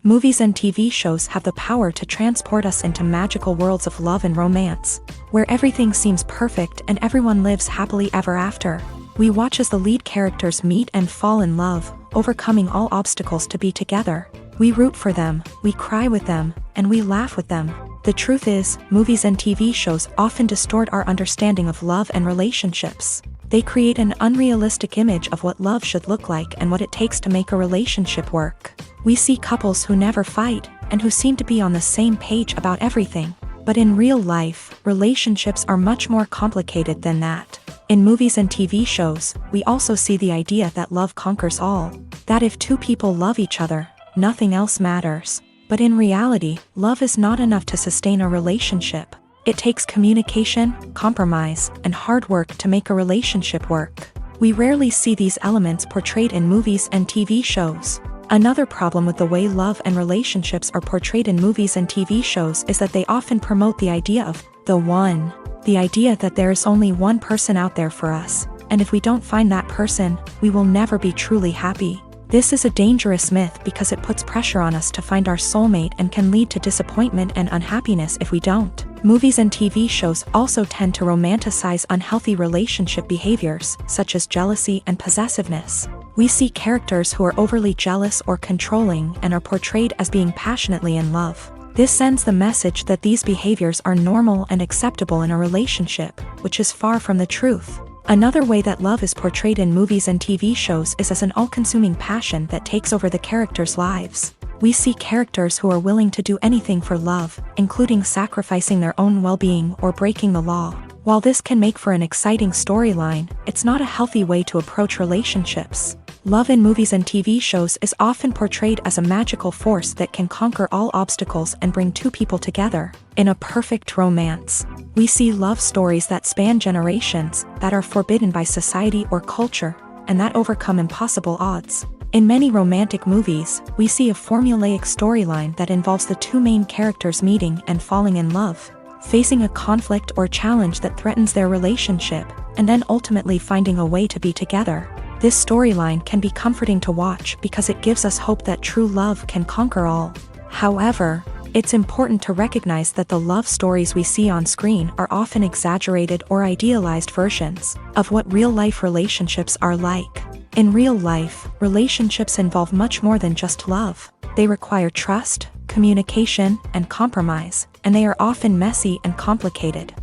Movies and TV shows have the power to transport us into magical worlds of love and romance, where everything seems perfect and everyone lives happily ever after. We watch as the lead characters meet and fall in love, overcoming all obstacles to be together. We root for them, we cry with them, and we laugh with them. The truth is, movies and TV shows often distort our understanding of love and relationships. They create an unrealistic image of what love should look like and what it takes to make a relationship work. We see couples who never fight, and who seem to be on the same page about everything. But in real life, relationships are much more complicated than that. In movies and TV shows, we also see the idea that love conquers all. That if two people love each other, nothing else matters. But in reality, love is not enough to sustain a relationship. It takes communication, compromise, and hard work to make a relationship work. We rarely see these elements portrayed in movies and TV shows. Another problem with the way love and relationships are portrayed in movies and TV shows is that they often promote the idea of the one. The idea that there is only one person out there for us, and if we don't find that person, we will never be truly happy. This is a dangerous myth because it puts pressure on us to find our soulmate and can lead to disappointment and unhappiness if we don't. Movies and TV shows also tend to romanticize unhealthy relationship behaviors, such as jealousy and possessiveness. We see characters who are overly jealous or controlling and are portrayed as being passionately in love. This sends the message that these behaviors are normal and acceptable in a relationship, which is far from the truth. Another way that love is portrayed in movies and TV shows is as an all-consuming passion that takes over the characters' lives. We see characters who are willing to do anything for love, including sacrificing their own well-being or breaking the law. While this can make for an exciting storyline, it's not a healthy way to approach relationships. Love in movies and TV shows is often portrayed as a magical force that can conquer all obstacles and bring two people together. In a perfect romance, we see love stories that span generations, that are forbidden by society or culture, and that overcome impossible odds. In many romantic movies, we see a formulaic storyline that involves the two main characters meeting and falling in love, facing a conflict or challenge that threatens their relationship, and then ultimately finding a way to be together. This storyline can be comforting to watch because it gives us hope that true love can conquer all. However, it's important to recognize that the love stories we see on screen are often exaggerated or idealized versions of what real-life relationships are like. In real life, relationships involve much more than just love. They require trust, communication, and compromise, and they are often messy and complicated.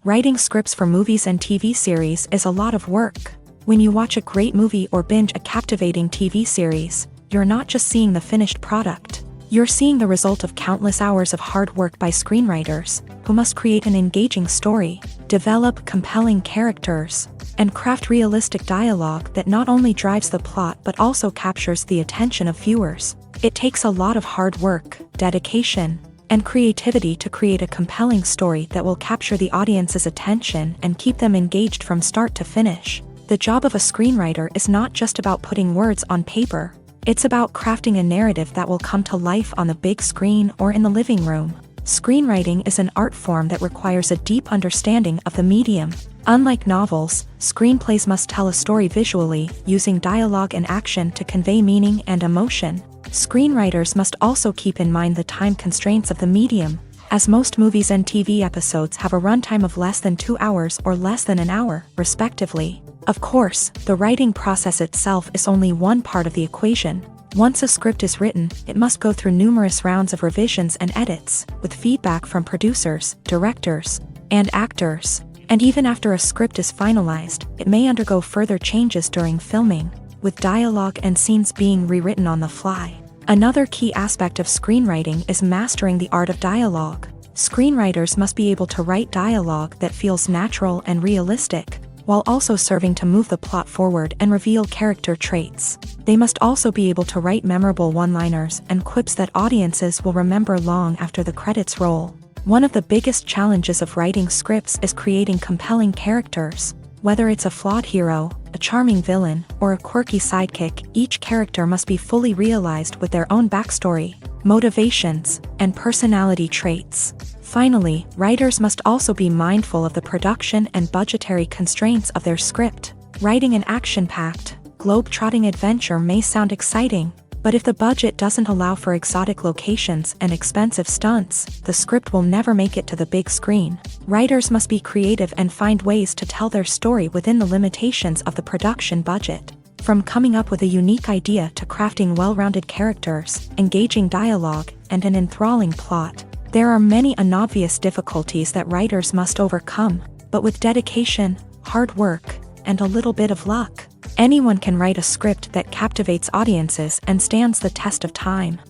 Writing scripts for movies and TV series is a lot of work. When you watch a great movie or binge a captivating TV series, you're not just seeing the finished product. You're seeing the result of countless hours of hard work by screenwriters, who must create an engaging story, develop compelling characters, and craft realistic dialogue that not only drives the plot but also captures the attention of viewers. It takes a lot of hard work, dedication, and creativity to create a compelling story that will capture the audience's attention and keep them engaged from start to finish. The job of a screenwriter is not just about putting words on paper. It's about crafting a narrative that will come to life on the big screen or in the living room. Screenwriting is an art form that requires a deep understanding of the medium. Unlike novels, screenplays must tell a story visually, using dialogue and action to convey meaning and emotion. Screenwriters must also keep in mind the time constraints of the medium, as most movies and TV episodes have a runtime of less than 2 hours or less than an hour, respectively. Of course, the writing process itself is only one part of the equation. Once a script is written, it must go through numerous rounds of revisions and edits, with feedback from producers, directors, and actors. And even after a script is finalized, it may undergo further changes during filming, with dialogue and scenes being rewritten on the fly. Another key aspect of screenwriting is mastering the art of dialogue. Screenwriters must be able to write dialogue that feels natural and realistic, while also serving to move the plot forward and reveal character traits. They must also be able to write memorable one-liners and quips that audiences will remember long after the credits roll. One of the biggest challenges of writing scripts is creating compelling characters. Whether it's a flawed hero, a charming villain, or a quirky sidekick, each character must be fully realized with their own backstory, motivations, and personality traits. Finally, writers must also be mindful of the production and budgetary constraints of their script. Writing an action-packed, globe-trotting adventure may sound exciting, but if the budget doesn't allow for exotic locations and expensive stunts, the script will never make it to the big screen. Writers must be creative and find ways to tell their story within the limitations of the production budget. From coming up with a unique idea to crafting well-rounded characters, engaging dialogue, and an enthralling plot, there are many unobvious difficulties that writers must overcome, but with dedication, hard work, and a little bit of luck, anyone can write a script that captivates audiences and stands the test of time.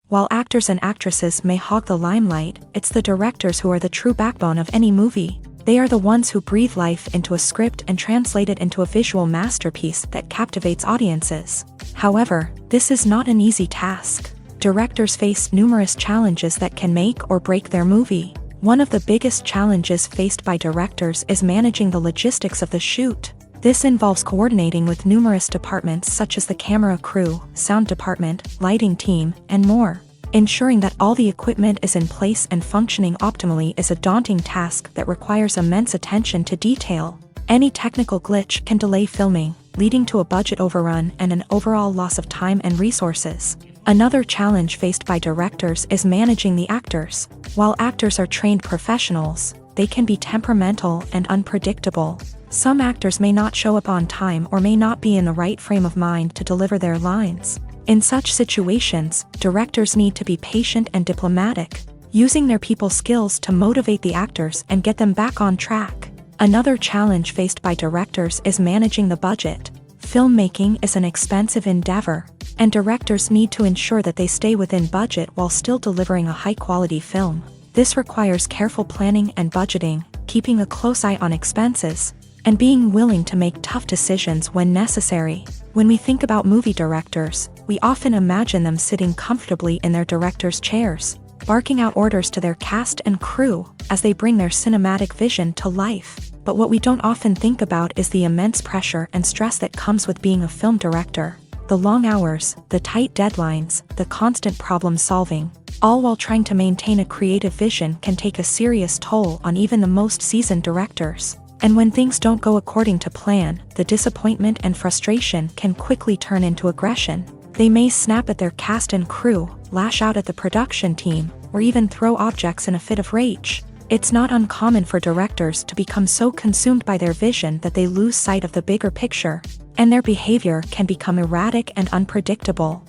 While actors and actresses may hog the limelight, it's the directors who are the true backbone of any movie. They are the ones who breathe life into a script and translate it into a visual masterpiece that captivates audiences. However, this is not an easy task. Directors face numerous challenges that can make or break their movie. One of the biggest challenges faced by directors is managing the logistics of the shoot. This involves coordinating with numerous departments such as the camera crew, sound department, lighting team, and more. Ensuring that all the equipment is in place and functioning optimally is a daunting task that requires immense attention to detail. Any technical glitch can delay filming, leading to a budget overrun and an overall loss of time and resources. Another challenge faced by directors is managing the actors. While actors are trained professionals, they can be temperamental and unpredictable. Some actors may not show up on time or may not be in the right frame of mind to deliver their lines. In such situations, directors need to be patient and diplomatic, using their people skills to motivate the actors and get them back on track. Another challenge faced by directors is managing the budget. Filmmaking is an expensive endeavor, And directors need to ensure that they stay within budget while still delivering a high-quality film. This requires careful planning and budgeting, keeping a close eye on expenses, and being willing to make tough decisions when necessary. When we think about movie directors, we often imagine them sitting comfortably in their director's chairs, barking out orders to their cast and crew as they bring their cinematic vision to life. But what we don't often think about is the immense pressure and stress that comes with being a film director. The long hours, the tight deadlines, the constant problem solving, all while trying to maintain a creative vision can take a serious toll on even the most seasoned directors. And when things don't go according to plan, the disappointment and frustration can quickly turn into aggression. They may snap at their cast and crew, lash out at the production team, or even throw objects in a fit of rage. It's not uncommon for directors to become so consumed by their vision that they lose sight of the bigger picture, and their behavior can become erratic and unpredictable.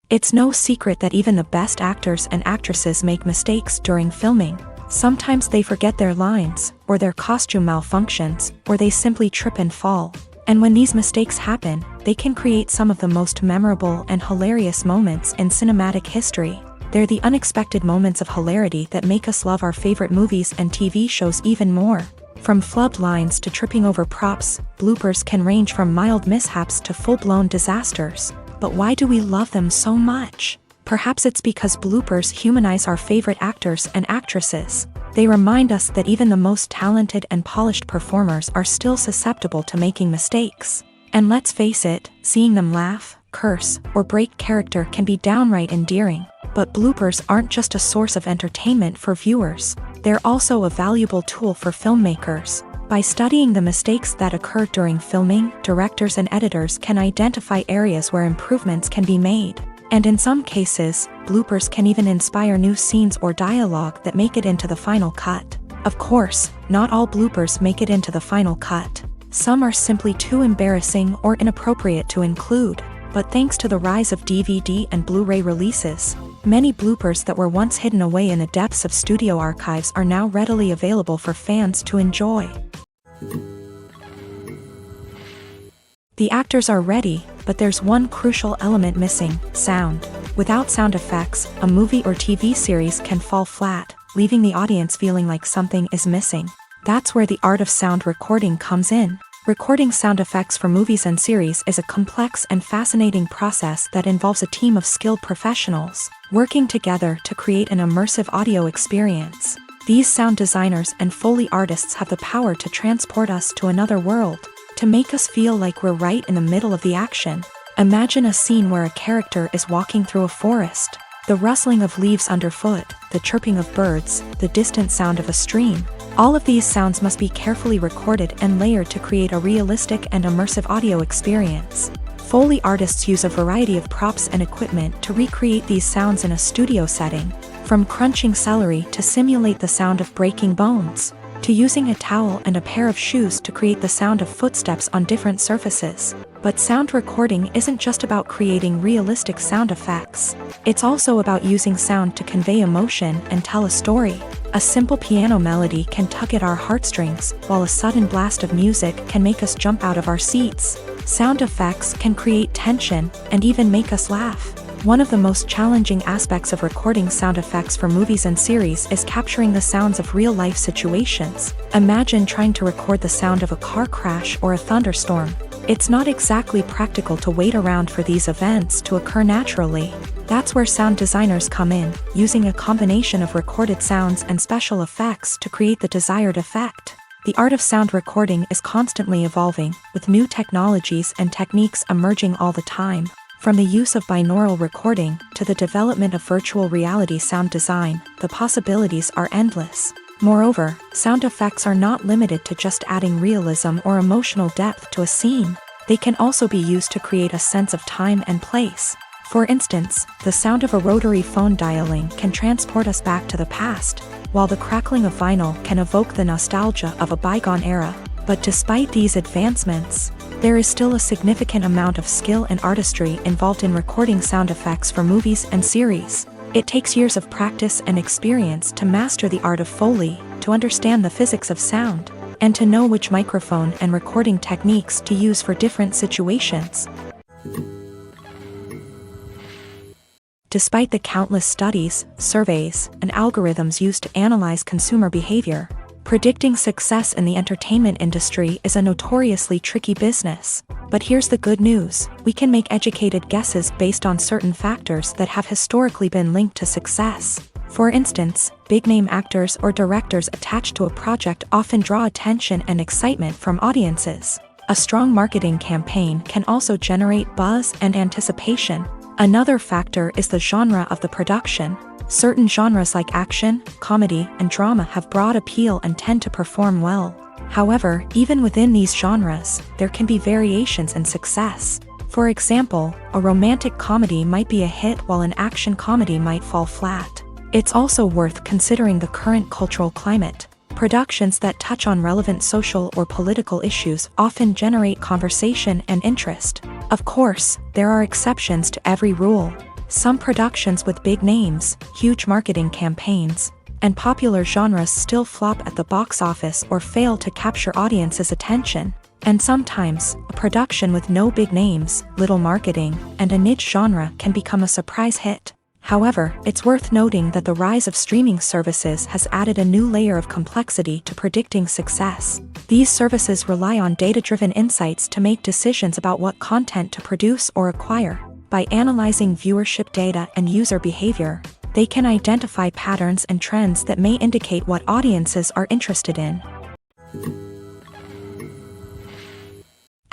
It's no secret that even the best actors and actresses make mistakes during filming. Sometimes they forget their lines, or their costume malfunctions, or they simply trip and fall. And when these mistakes happen, they can create some of the most memorable and hilarious moments in cinematic history. They're the unexpected moments of hilarity that make us love our favorite movies and TV shows even more. From flubbed lines to tripping over props, bloopers can range from mild mishaps to full-blown disasters. But why do we love them so much? Perhaps it's because bloopers humanize our favorite actors and actresses. They remind us that even the most talented and polished performers are still susceptible to making mistakes. And let's face it, seeing them laugh, curse, or break character can be downright endearing. But bloopers aren't just a source of entertainment for viewers. They're also a valuable tool for filmmakers. By studying the mistakes that occur during filming, directors and editors can identify areas where improvements can be made. And in some cases, bloopers can even inspire new scenes or dialogue that make it into the final cut. Of course, not all bloopers make it into the final cut. Some are simply too embarrassing or inappropriate to include. But thanks to the rise of DVD and Blu-ray releases, many bloopers that were once hidden away in the depths of studio archives are now readily available for fans to enjoy. The actors are ready, but there's one crucial element missing: sound. Without sound effects, a movie or TV series can fall flat, leaving the audience feeling like something is missing. That's where the art of sound recording comes in. Recording sound effects for movies and series is a complex and fascinating process that involves a team of skilled professionals working together to create an immersive audio experience. These sound designers and Foley artists have the power to transport us to another world, to make us feel like we're right in the middle of the action. Imagine a scene where a character is walking through a forest. The rustling of leaves underfoot, the chirping of birds, the distant sound of a stream. All of these sounds must be carefully recorded and layered to create a realistic and immersive audio experience. Foley artists use a variety of props and equipment to recreate these sounds in a studio setting, from crunching celery to simulate the sound of breaking bones, to using a towel and a pair of shoes to create the sound of footsteps on different surfaces. But sound recording isn't just about creating realistic sound effects. It's also about using sound to convey emotion and tell a story. A simple piano melody can tug at our heartstrings, while a sudden blast of music can make us jump out of our seats. Sound effects can create tension and even make us laugh. One of the most challenging aspects of recording sound effects for movies and series is capturing the sounds of real-life situations. Imagine trying to record the sound of a car crash or a thunderstorm. It's not exactly practical to wait around for these events to occur naturally. That's where sound designers come in, using a combination of recorded sounds and special effects to create the desired effect. The art of sound recording is constantly evolving, with new technologies and techniques emerging all the time. From the use of binaural recording to the development of virtual reality sound design, the possibilities are endless. Moreover, sound effects are not limited to just adding realism or emotional depth to a scene. They can also be used to create a sense of time and place. For instance, the sound of a rotary phone dialing can transport us back to the past, while the crackling of vinyl can evoke the nostalgia of a bygone era. But despite these advancements, there is still a significant amount of skill and artistry involved in recording sound effects for movies and series. It takes years of practice and experience to master the art of Foley, to understand the physics of sound, and to know which microphone and recording techniques to use for different situations. Despite the countless studies, surveys, and algorithms used to analyze consumer behavior, predicting success in the entertainment industry is a notoriously tricky business. But here's the good news: we can make educated guesses based on certain factors that have historically been linked to success. For instance, big-name actors or directors attached to a project often draw attention and excitement from audiences. A strong marketing campaign can also generate buzz and anticipation. Another factor is the genre of the production. Certain genres like action, comedy, and drama have broad appeal and tend to perform well. However, even within these genres, there can be variations in success. For example, a romantic comedy might be a hit while an action comedy might fall flat. It's also worth considering the current cultural climate. Productions that touch on relevant social or political issues often generate conversation and interest. Of course, there are exceptions to every rule. Some productions with big names, huge marketing campaigns, and popular genres still flop at the box office or fail to capture audiences' attention. And sometimes, a production with no big names, little marketing, and a niche genre can become a surprise hit. However, it's worth noting that the rise of streaming services has added a new layer of complexity to predicting success. These services rely on data-driven insights to make decisions about what content to produce or acquire. By analyzing viewership data and user behavior, they can identify patterns and trends that may indicate what audiences are interested in.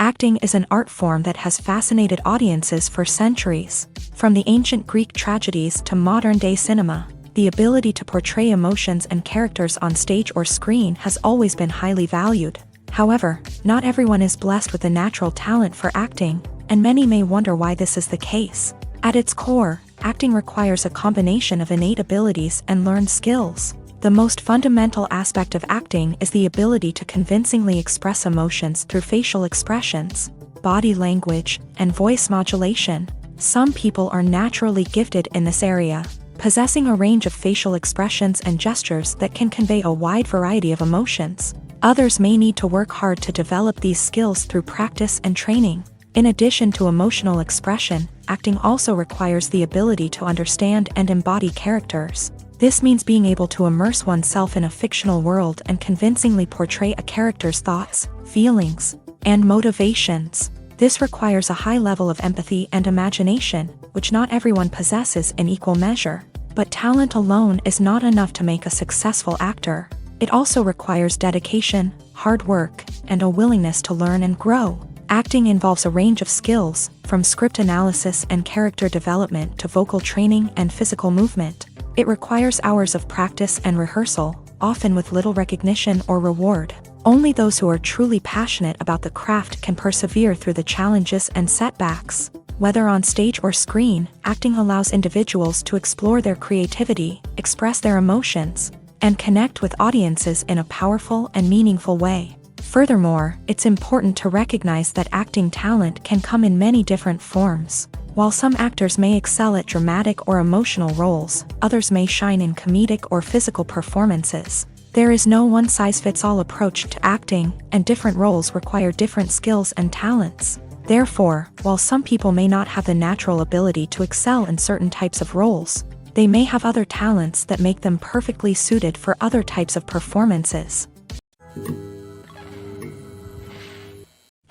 Acting is an art form that has fascinated audiences for centuries. From the ancient Greek tragedies to modern-day cinema, the ability to portray emotions and characters on stage or screen has always been highly valued. However, not everyone is blessed with a natural talent for acting, and many may wonder why this is the case. At its core, acting requires a combination of innate abilities and learned skills. The most fundamental aspect of acting is the ability to convincingly express emotions through facial expressions, body language, and voice modulation. Some people are naturally gifted in this area, possessing a range of facial expressions and gestures that can convey a wide variety of emotions. Others may need to work hard to develop these skills through practice and training. In addition to emotional expression, acting also requires the ability to understand and embody characters. This means being able to immerse oneself in a fictional world and convincingly portray a character's thoughts, feelings, and motivations. This requires a high level of empathy and imagination, which not everyone possesses in equal measure. But talent alone is not enough to make a successful actor. It also requires dedication, hard work, and a willingness to learn and grow. Acting involves a range of skills, from script analysis and character development to vocal training and physical movement. It requires hours of practice and rehearsal, often with little recognition or reward. Only those who are truly passionate about the craft can persevere through the challenges and setbacks. Whether on stage or screen, acting allows individuals to explore their creativity, express their emotions, and connect with audiences in a powerful and meaningful way. Furthermore, it's important to recognize that acting talent can come in many different forms. While some actors may excel at dramatic or emotional roles, others may shine in comedic or physical performances. There is no one-size-fits-all approach to acting, and different roles require different skills and talents. Therefore, while some people may not have the natural ability to excel in certain types of roles, they may have other talents that make them perfectly suited for other types of performances.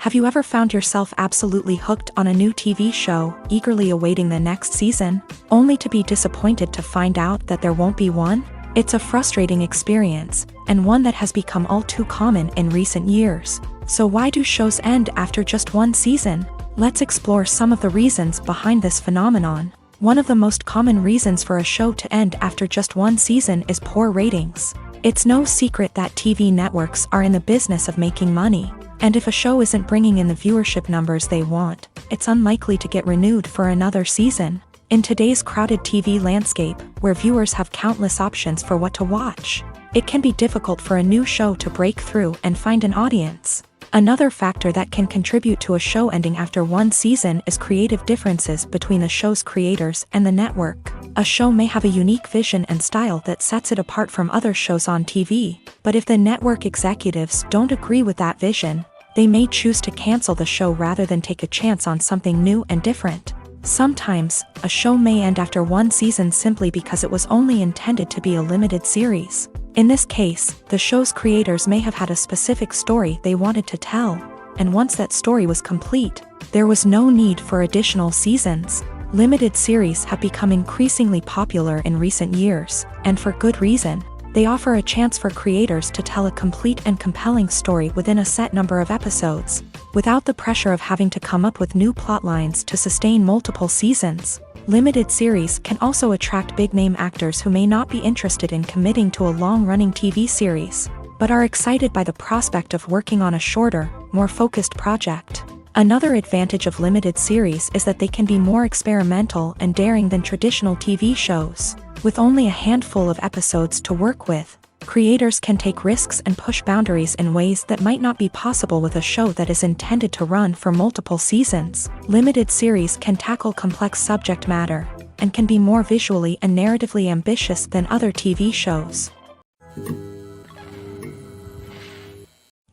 Have you ever found yourself absolutely hooked on a new TV show, eagerly awaiting the next season, only to be disappointed to find out that there won't be one? It's a frustrating experience, and one that has become all too common in recent years. So why do shows end after just one season? Let's explore some of the reasons behind this phenomenon. One of the most common reasons for a show to end after just one season is poor ratings. It's no secret that TV networks are in the business of making money. And if a show isn't bringing in the viewership numbers they want, it's unlikely to get renewed for another season. In today's crowded TV landscape, where viewers have countless options for what to watch, it can be difficult for a new show to break through and find an audience. Another factor that can contribute to a show ending after one season is creative differences between the show's creators and the network. A show may have a unique vision and style that sets it apart from other shows on TV, but if the network executives don't agree with that vision, they may choose to cancel the show rather than take a chance on something new and different. Sometimes, a show may end after one season simply because it was only intended to be a limited series. In this case, the show's creators may have had a specific story they wanted to tell, and once that story was complete, there was no need for additional seasons. Limited series have become increasingly popular in recent years, and for good reason. They offer a chance for creators to tell a complete and compelling story within a set number of episodes, without the pressure of having to come up with new plotlines to sustain multiple seasons. Limited series can also attract big-name actors who may not be interested in committing to a long-running TV series, but are excited by the prospect of working on a shorter, more focused project. Another advantage of limited series is that they can be more experimental and daring than traditional TV shows. With only a handful of episodes to work with, creators can take risks and push boundaries in ways that might not be possible with a show that is intended to run for multiple seasons. Limited series can tackle complex subject matter, and can be more visually and narratively ambitious than other TV shows.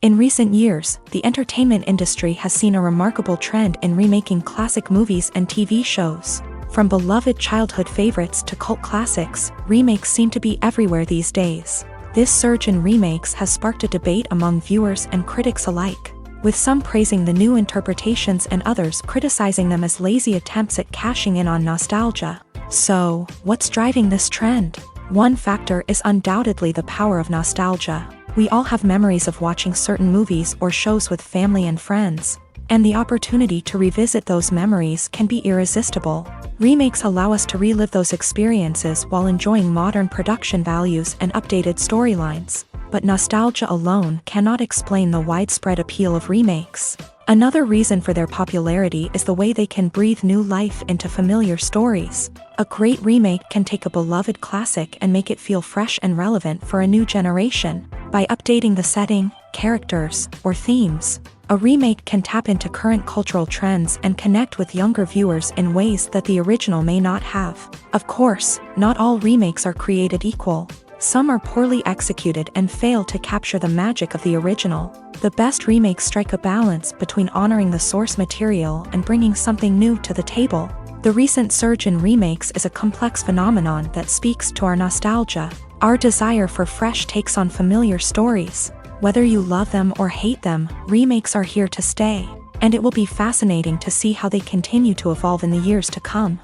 In recent years, the entertainment industry has seen a remarkable trend in remaking classic movies and TV shows. From beloved childhood favorites to cult classics, remakes seem to be everywhere these days. This surge in remakes has sparked a debate among viewers and critics alike, with some praising the new interpretations and others criticizing them as lazy attempts at cashing in on nostalgia. So, what's driving this trend? One factor is undoubtedly the power of nostalgia. We all have memories of watching certain movies or shows with family and friends, and the opportunity to revisit those memories can be irresistible. Remakes allow us to relive those experiences while enjoying modern production values and updated storylines, but nostalgia alone cannot explain the widespread appeal of remakes. Another reason for their popularity is the way they can breathe new life into familiar stories. A great remake can take a beloved classic and make it feel fresh and relevant for a new generation. By updating the setting, characters, or themes, a remake can tap into current cultural trends and connect with younger viewers in ways that the original may not have. Of course, not all remakes are created equal. Some are poorly executed and fail to capture the magic of the original. The best remakes strike a balance between honoring the source material and bringing something new to the table. The recent surge in remakes is a complex phenomenon that speaks to our nostalgia, our desire for fresh takes on familiar stories. Whether you love them or hate them, remakes are here to stay, and it will be fascinating to see how they continue to evolve in the years to come.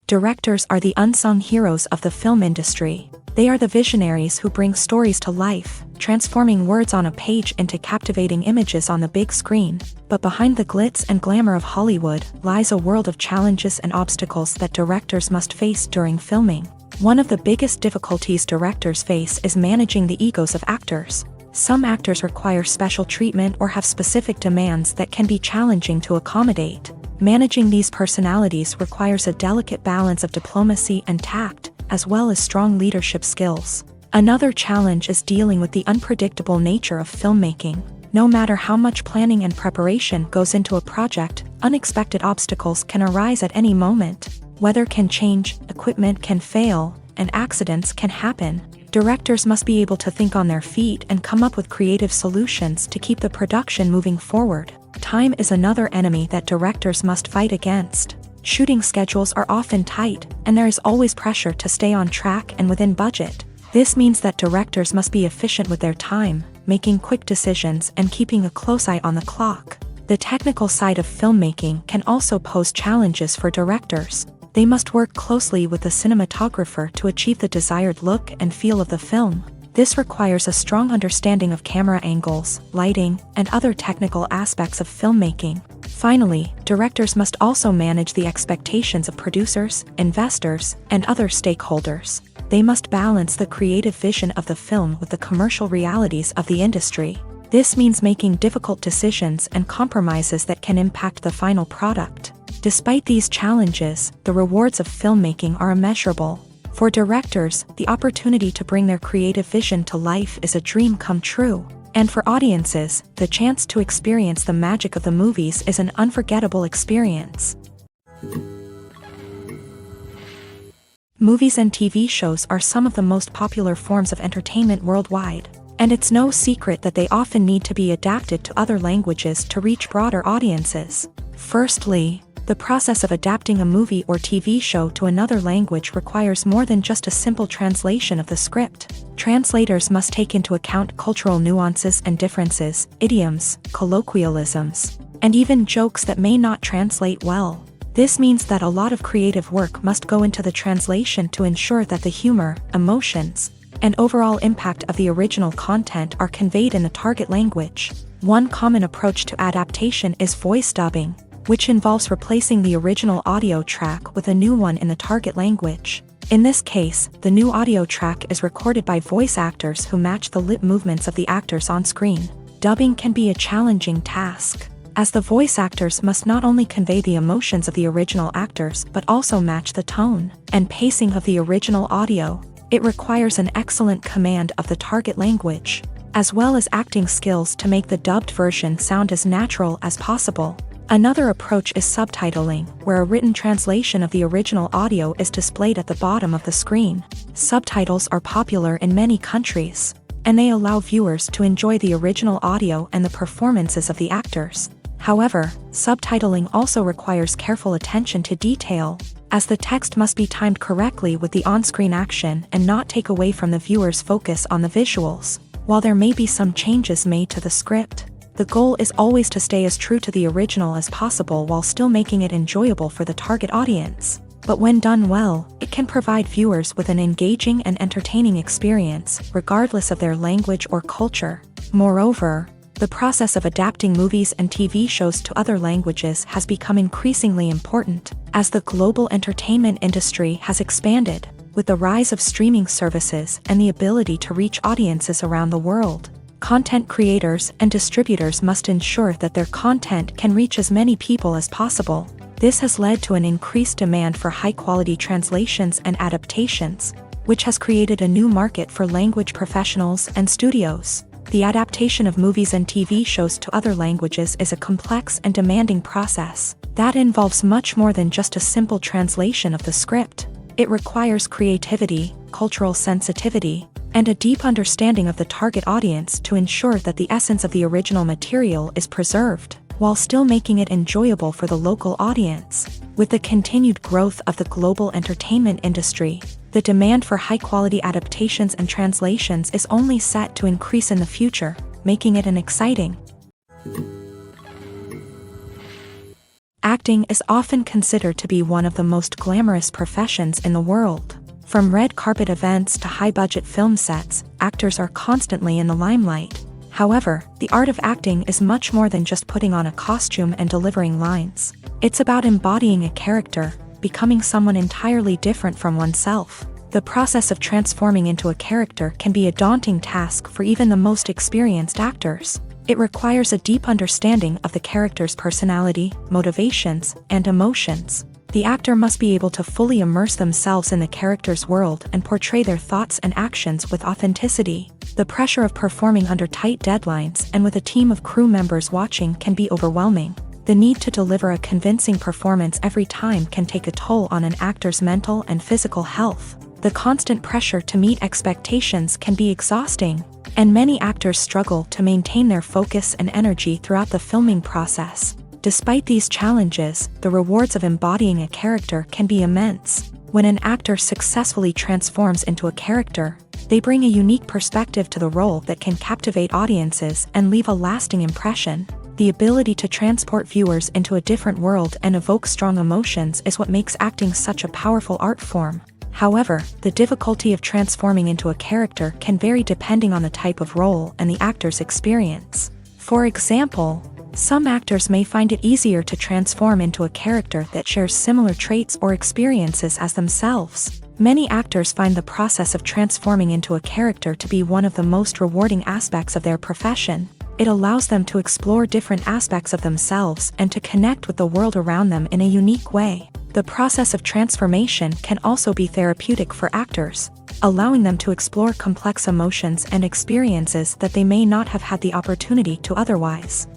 Directors are the unsung heroes of the film industry. They are the visionaries who bring stories to life, transforming words on a page into captivating images on the big screen. But behind the glitz and glamour of Hollywood lies a world of challenges and obstacles that directors must face during filming. One of the biggest difficulties directors face is managing the egos of actors. Some actors require special treatment or have specific demands that can be challenging to accommodate. Managing these personalities requires a delicate balance of diplomacy and tact, as well as strong leadership skills. Another challenge is dealing with the unpredictable nature of filmmaking. No matter how much planning and preparation goes into a project, unexpected obstacles can arise at any moment. Weather can change, equipment can fail, and accidents can happen. Directors must be able to think on their feet and come up with creative solutions to keep the production moving forward. Time is another enemy that directors must fight against. Shooting schedules are often tight, and there is always pressure to stay on track and within budget. This means that directors must be efficient with their time, making quick decisions and keeping a close eye on the clock. The technical side of filmmaking can also pose challenges for directors. They must work closely with the cinematographer to achieve the desired look and feel of the film. This requires a strong understanding of camera angles, lighting, and other technical aspects of filmmaking. Finally, directors must also manage the expectations of producers, investors, and other stakeholders. They must balance the creative vision of the film with the commercial realities of the industry. This means making difficult decisions and compromises that can impact the final product. Despite these challenges, the rewards of filmmaking are immeasurable. For directors, the opportunity to bring their creative vision to life is a dream come true. And for audiences, the chance to experience the magic of the movies is an unforgettable experience. Movies and TV shows are some of the most popular forms of entertainment worldwide, and it's no secret that they often need to be adapted to other languages to reach broader audiences. Firstly, the process of adapting a movie or TV show to another language requires more than just a simple translation of the script. Translators must take into account cultural nuances and differences, idioms, colloquialisms, and even jokes that may not translate well. This means that a lot of creative work must go into the translation to ensure that the humor, emotions, and overall impact of the original content are conveyed in the target language. One common approach to adaptation is voice dubbing, which involves replacing the original audio track with a new one in the target language. In this case, the new audio track is recorded by voice actors who match the lip movements of the actors on screen. Dubbing can be a challenging task, as the voice actors must not only convey the emotions of the original actors but also match the tone and pacing of the original audio. It requires an excellent command of the target language, as well as acting skills to make the dubbed version sound as natural as possible. Another approach is subtitling, where a written translation of the original audio is displayed at the bottom of the screen. Subtitles are popular in many countries, and they allow viewers to enjoy the original audio and the performances of the actors. However, subtitling also requires careful attention to detail, as the text must be timed correctly with the on-screen action and not take away from the viewer's focus on the visuals. While there may be some changes made to the script, the goal is always to stay as true to the original as possible while still making it enjoyable for the target audience. But when done well, it can provide viewers with an engaging and entertaining experience, regardless of their language or culture. Moreover, the process of adapting movies and TV shows to other languages has become increasingly important, as the global entertainment industry has expanded, with the rise of streaming services and the ability to reach audiences around the world. Content creators and distributors must ensure that their content can reach as many people as possible. This has led to an increased demand for high-quality translations and adaptations, which has created a new market for language professionals and studios. The adaptation of movies and TV shows to other languages is a complex and demanding process that involves much more than just a simple translation of the script. It requires creativity, cultural sensitivity, and a deep understanding of the target audience to ensure that the essence of the original material is preserved, while still making it enjoyable for the local audience. With the continued growth of the global entertainment industry, the demand for high-quality adaptations and translations is only set to increase in the future, making it an exciting. Acting is often considered to be one of the most glamorous professions in the world. From red carpet events to high-budget film sets, actors are constantly in the limelight. However, the art of acting is much more than just putting on a costume and delivering lines. It's about embodying a character, becoming someone entirely different from oneself. The process of transforming into a character can be a daunting task for even the most experienced actors. It requires a deep understanding of the character's personality, motivations, and emotions. The actor must be able to fully immerse themselves in the character's world and portray their thoughts and actions with authenticity. The pressure of performing under tight deadlines and with a team of crew members watching can be overwhelming. The need to deliver a convincing performance every time can take a toll on an actor's mental and physical health. The constant pressure to meet expectations can be exhausting, and many actors struggle to maintain their focus and energy throughout the filming process. Despite these challenges, the rewards of embodying a character can be immense. When an actor successfully transforms into a character, they bring a unique perspective to the role that can captivate audiences and leave a lasting impression. The ability to transport viewers into a different world and evoke strong emotions is what makes acting such a powerful art form. However, the difficulty of transforming into a character can vary depending on the type of role and the actor's experience. For example, some actors may find it easier to transform into a character that shares similar traits or experiences as themselves. Many actors find the process of transforming into a character to be one of the most rewarding aspects of their profession. It allows them to explore different aspects of themselves and to connect with the world around them in a unique way. The process of transformation can also be therapeutic for actors, allowing them to explore complex emotions and experiences that they may not have had the opportunity to otherwise.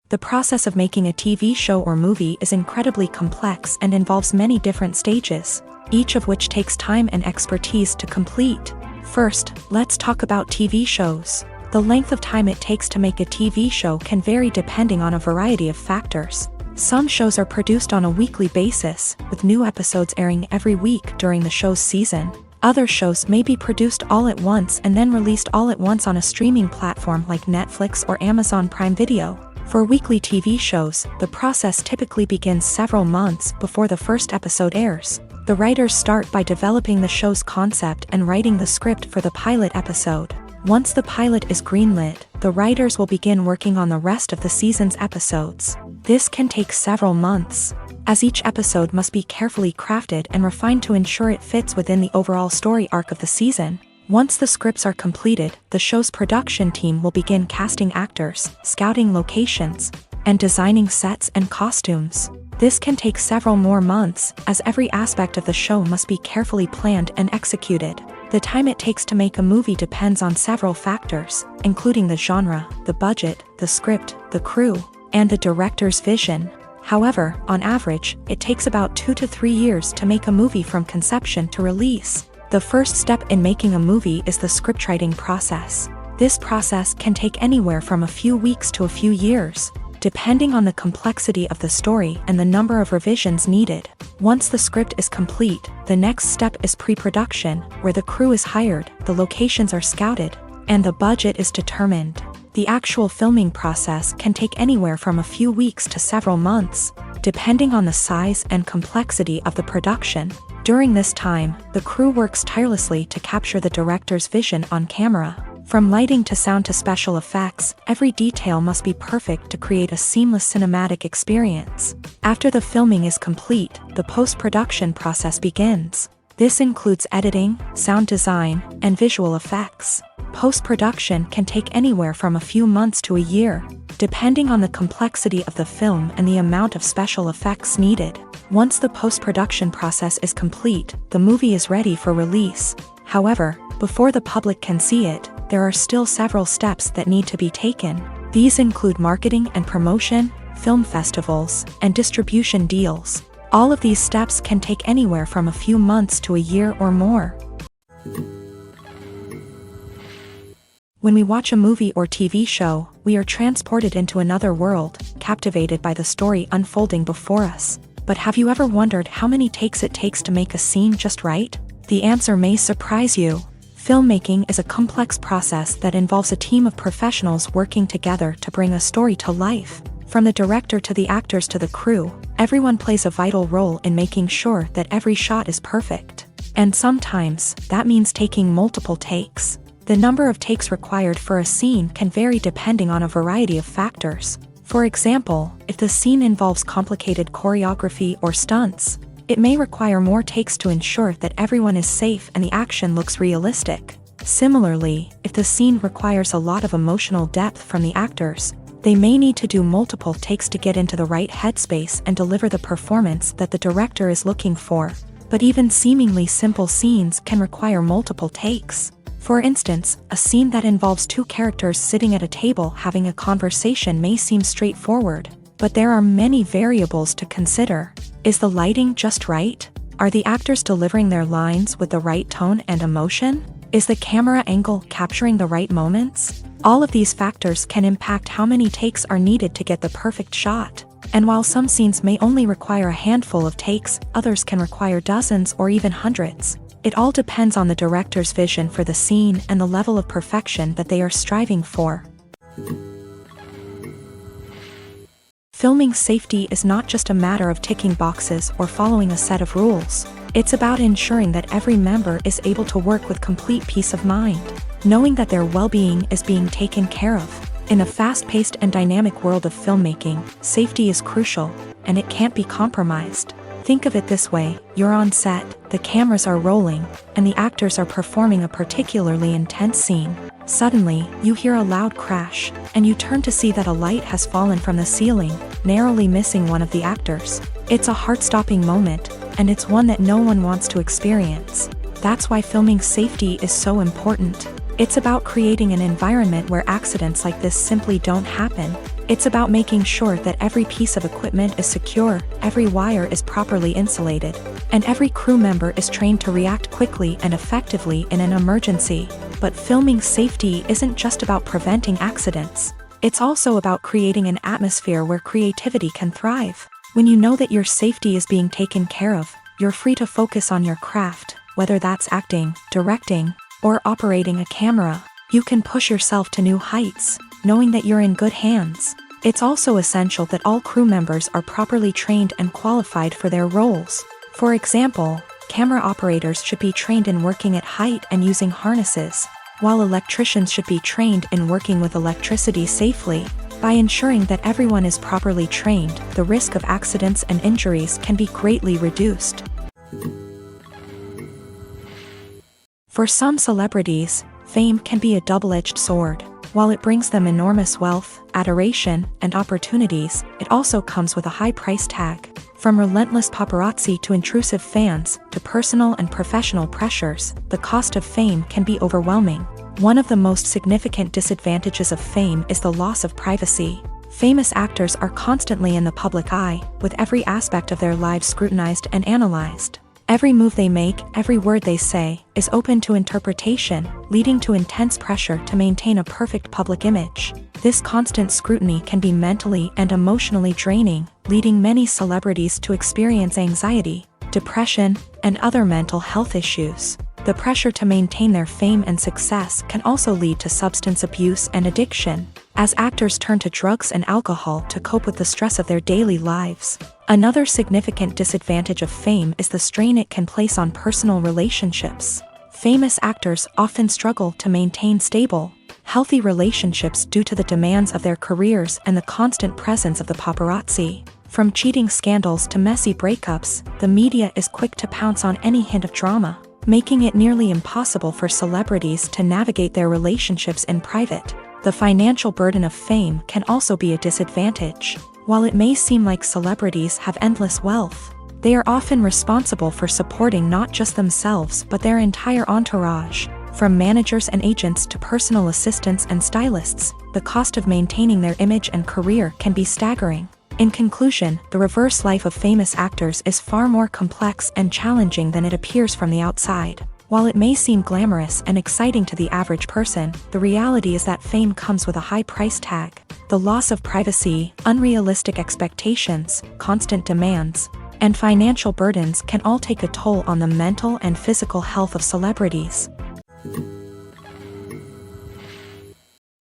The process of making a TV show or movie is incredibly complex and involves many different stages, each of which takes time and expertise to complete. First, let's talk about TV shows. The length of time it takes to make a TV show can vary depending on a variety of factors. Some shows are produced on a weekly basis, with new episodes airing every week during the show's season. Other shows may be produced all at once and then released all at once on a streaming platform like Netflix or Amazon Prime Video. For weekly TV shows, the process typically begins several months before the first episode airs. The writers start by developing the show's concept and writing the script for the pilot episode. Once the pilot is greenlit, the writers will begin working on the rest of the season's episodes. This can take several months, as each episode must be carefully crafted and refined to ensure it fits within the overall story arc of the season. Once the scripts are completed, the show's production team will begin casting actors, scouting locations, and designing sets and costumes. This can take several more months, as every aspect of the show must be carefully planned and executed. The time it takes to make a movie depends on several factors, including the genre, the budget, the script, the crew, and the director's vision. However, on average, it takes about 2 to 3 years to make a movie from conception to release. The first step in making a movie is the scriptwriting process. This process can take anywhere from a few weeks to a few years, depending on the complexity of the story and the number of revisions needed. Once the script is complete, the next step is pre-production, where the crew is hired, the locations are scouted, and the budget is determined. The actual filming process can take anywhere from a few weeks to several months, depending on the size and complexity of the production. During this time, the crew works tirelessly to capture the director's vision on camera. From lighting to sound to special effects, every detail must be perfect to create a seamless cinematic experience. After the filming is complete, the post-production process begins. This includes editing, sound design, and visual effects. Post-production can take anywhere from a few months to a year, depending on the complexity of the film and the amount of special effects needed. Once the post-production process is complete, the movie is ready for release. However, before the public can see it, there are still several steps that need to be taken. These include marketing and promotion, film festivals, and distribution deals. All of these steps can take anywhere from a few months to a year or more. When we watch a movie or TV show, we are transported into another world, captivated by the story unfolding before us. But have you ever wondered how many takes it takes to make a scene just right? The answer may surprise you. Filmmaking is a complex process that involves a team of professionals working together to bring a story to life. From the director to the actors to the crew, everyone plays a vital role in making sure that every shot is perfect. And sometimes, that means taking multiple takes. The number of takes required for a scene can vary depending on a variety of factors. For example, if the scene involves complicated choreography or stunts, it may require more takes to ensure that everyone is safe and the action looks realistic. Similarly, if the scene requires a lot of emotional depth from the actors, they may need to do multiple takes to get into the right headspace and deliver the performance that the director is looking for. But even seemingly simple scenes can require multiple takes. For instance, a scene that involves two characters sitting at a table having a conversation may seem straightforward, but there are many variables to consider. Is the lighting just right? Are the actors delivering their lines with the right tone and emotion? Is the camera angle capturing the right moments? All of these factors can impact how many takes are needed to get the perfect shot. And while some scenes may only require a handful of takes, others can require dozens or even hundreds. It all depends on the director's vision for the scene and the level of perfection that they are striving for. Filming safety is not just a matter of ticking boxes or following a set of rules. It's about ensuring that every member is able to work with complete peace of mind, knowing that their well-being is being taken care of. In a fast-paced and dynamic world of filmmaking, safety is crucial, and it can't be compromised. Think of it this way: you're on set, the cameras are rolling, and the actors are performing a particularly intense scene. Suddenly, you hear a loud crash, and you turn to see that a light has fallen from the ceiling, narrowly missing one of the actors. It's a heart-stopping moment, and it's one that no one wants to experience. That's why filming safety is so important. It's about creating an environment where accidents like this simply don't happen. It's about making sure that every piece of equipment is secure, every wire is properly insulated, and every crew member is trained to react quickly and effectively in an emergency. But filming safety isn't just about preventing accidents. It's also about creating an atmosphere where creativity can thrive. When you know that your safety is being taken care of, you're free to focus on your craft, whether that's acting, directing, or operating a camera. You can push yourself to new heights, knowing that you're in good hands. It's also essential that all crew members are properly trained and qualified for their roles. For example, camera operators should be trained in working at height and using harnesses, while electricians should be trained in working with electricity safely. By ensuring that everyone is properly trained, the risk of accidents and injuries can be greatly reduced. For some celebrities, fame can be a double-edged sword. While it brings them enormous wealth, adoration, and opportunities, it also comes with a high price tag. From relentless paparazzi to intrusive fans, to personal and professional pressures, the cost of fame can be overwhelming. One of the most significant disadvantages of fame is the loss of privacy. Famous actors are constantly in the public eye, with every aspect of their lives scrutinized and analyzed. Every move they make, every word they say, is open to interpretation, leading to intense pressure to maintain a perfect public image. This constant scrutiny can be mentally and emotionally draining, leading many celebrities to experience anxiety, depression, and other mental health issues. The pressure to maintain their fame and success can also lead to substance abuse and addiction, as actors turn to drugs and alcohol to cope with the stress of their daily lives. Another significant disadvantage of fame is the strain it can place on personal relationships. Famous actors often struggle to maintain stable, healthy relationships due to the demands of their careers and the constant presence of the paparazzi. From cheating scandals to messy breakups, the media is quick to pounce on any hint of drama, making it nearly impossible for celebrities to navigate their relationships in private. The financial burden of fame can also be a disadvantage. While it may seem like celebrities have endless wealth, they are often responsible for supporting not just themselves but their entire entourage. From managers and agents to personal assistants and stylists, the cost of maintaining their image and career can be staggering. In conclusion, the reverse life of famous actors is far more complex and challenging than it appears from the outside. While it may seem glamorous and exciting to the average person, the reality is that fame comes with a high price tag. The loss of privacy, unrealistic expectations, constant demands, and financial burdens can all take a toll on the mental and physical health of celebrities.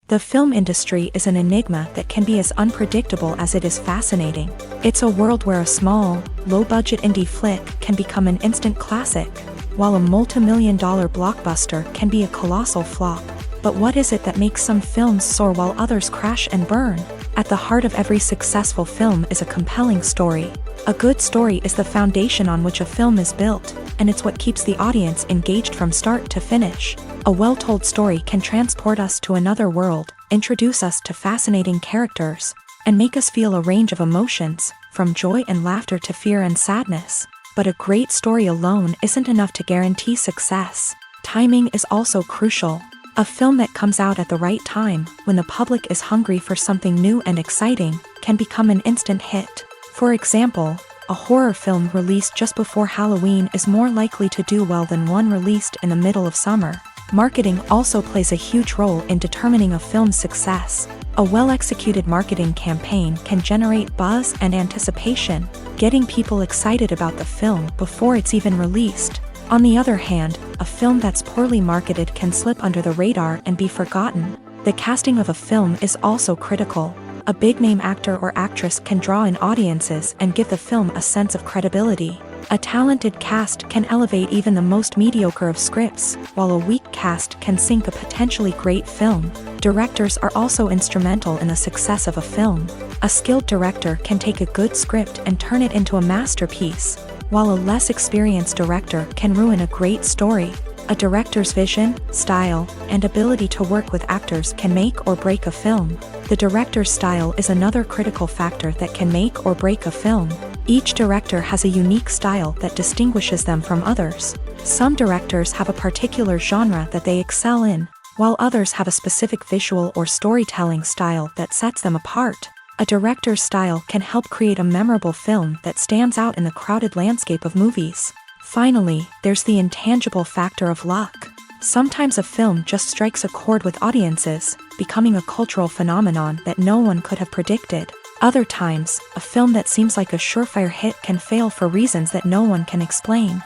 The film industry is an enigma that can be as unpredictable as it is fascinating. It's a world where a small, low-budget indie flick can become an instant classic, while a multi-million-dollar blockbuster can be a colossal flop. But what is it that makes some films soar while others crash and burn? At the heart of every successful film is a compelling story. A good story is the foundation on which a film is built, and it's what keeps the audience engaged from start to finish. A well-told story can transport us to another world, introduce us to fascinating characters, and make us feel a range of emotions, from joy and laughter to fear and sadness. But a great story alone isn't enough to guarantee success. Timing is also crucial. A film that comes out at the right time, when the public is hungry for something new and exciting, can become an instant hit. For example, a horror film released just before Halloween is more likely to do well than one released in the middle of summer. Marketing also plays a huge role in determining a film's success. A well-executed marketing campaign can generate buzz and anticipation, getting people excited about the film before it's even released. On the other hand, a film that's poorly marketed can slip under the radar and be forgotten. The casting of a film is also critical. A big-name actor or actress can draw in audiences and give the film a sense of credibility. A talented cast can elevate even the most mediocre of scripts, while a weak cast can sink a potentially great film. Directors are also instrumental in the success of a film. A skilled director can take a good script and turn it into a masterpiece, while a less experienced director can ruin a great story. A director's vision, style, and ability to work with actors can make or break a film. The director's style is another critical factor that can make or break a film. Each director has a unique style that distinguishes them from others. Some directors have a particular genre that they excel in, while others have a specific visual or storytelling style that sets them apart. A director's style can help create a memorable film that stands out in the crowded landscape of movies. Finally, there's the intangible factor of luck. Sometimes a film just strikes a chord with audiences, becoming a cultural phenomenon that no one could have predicted. Other times, a film that seems like a surefire hit can fail for reasons that no one can explain.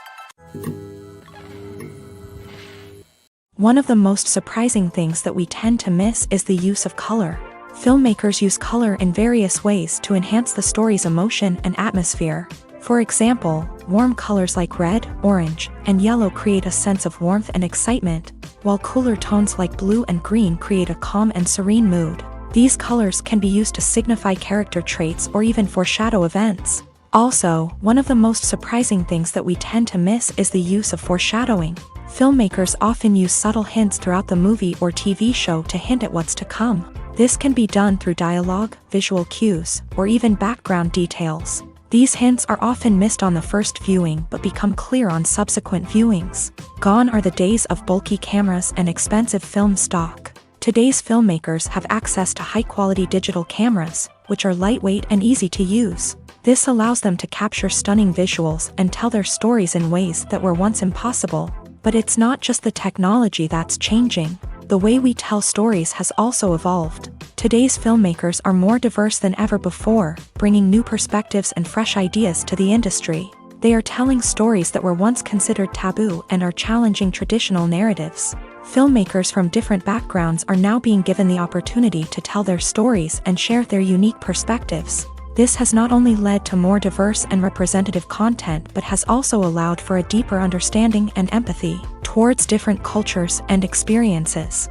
One of the most surprising things that we tend to miss is the use of color. Filmmakers use color in various ways to enhance the story's emotion and atmosphere. For example, warm colors like red, orange, and yellow create a sense of warmth and excitement, while cooler tones like blue and green create a calm and serene mood. These colors can be used to signify character traits or even foreshadow events. Also, one of the most surprising things that we tend to miss is the use of foreshadowing. Filmmakers often use subtle hints throughout the movie or TV show to hint at what's to come. This can be done through dialogue, visual cues, or even background details. These hints are often missed on the first viewing but become clear on subsequent viewings. Gone are the days of bulky cameras and expensive film stock. Today's filmmakers have access to high-quality digital cameras, which are lightweight and easy to use. This allows them to capture stunning visuals and tell their stories in ways that were once impossible. But it's not just the technology that's changing. The way we tell stories has also evolved. Today's filmmakers are more diverse than ever before, bringing new perspectives and fresh ideas to the industry. They are telling stories that were once considered taboo and are challenging traditional narratives. Filmmakers from different backgrounds are now being given the opportunity to tell their stories and share their unique perspectives. This has not only led to more diverse and representative content but has also allowed for a deeper understanding and empathy towards different cultures and experiences.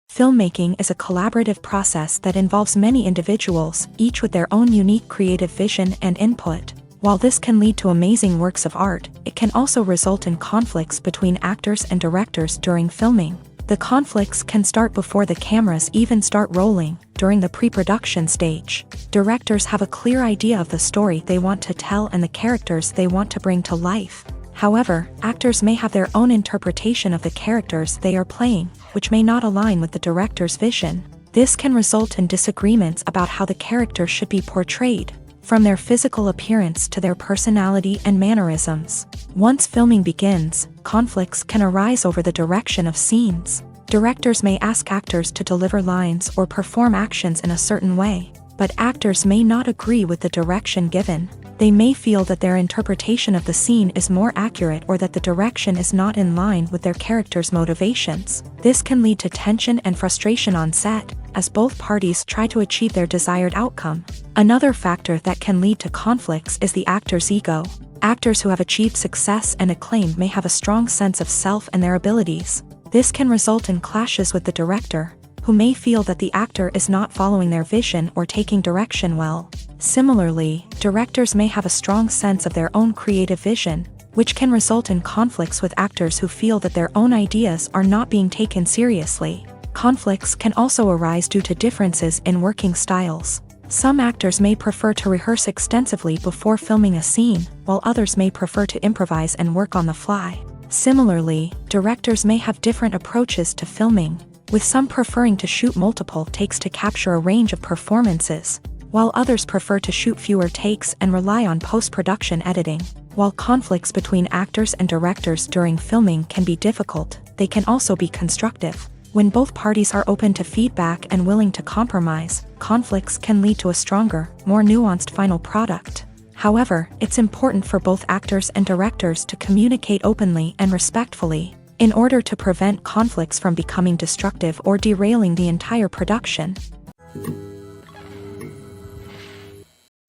Filmmaking is a collaborative process that involves many individuals, each with their own unique creative vision and input. While this can lead to amazing works of art, it can also result in conflicts between actors and directors during filming. The conflicts can start before the cameras even start rolling, during the pre-production stage. Directors have a clear idea of the story they want to tell and the characters they want to bring to life. However, actors may have their own interpretation of the characters they are playing, which may not align with the director's vision. This can result in disagreements about how the characters should be portrayed, from their physical appearance to their personality and mannerisms. Once filming begins, conflicts can arise over the direction of scenes. Directors may ask actors to deliver lines or perform actions in a certain way, but actors may not agree with the direction given. They may feel that their interpretation of the scene is more accurate or that the direction is not in line with their character's motivations. This can lead to tension and frustration on set, as both parties try to achieve their desired outcome. Another factor that can lead to conflicts is the actor's ego. Actors who have achieved success and acclaim may have a strong sense of self and their abilities. This can result in clashes with the director, who may feel that the actor is not following their vision or taking direction well. Similarly, directors may have a strong sense of their own creative vision, which can result in conflicts with actors who feel that their own ideas are not being taken seriously. Conflicts can also arise due to differences in working styles. Some actors may prefer to rehearse extensively before filming a scene, while others may prefer to improvise and work on the fly. Similarly, directors may have different approaches to filming, with some preferring to shoot multiple takes to capture a range of performances, while others prefer to shoot fewer takes and rely on post-production editing. While conflicts between actors and directors during filming can be difficult, they can also be constructive. When both parties are open to feedback and willing to compromise, conflicts can lead to a stronger, more nuanced final product. However, it's important for both actors and directors to communicate openly and respectfully, in order to prevent conflicts from becoming destructive or derailing the entire production.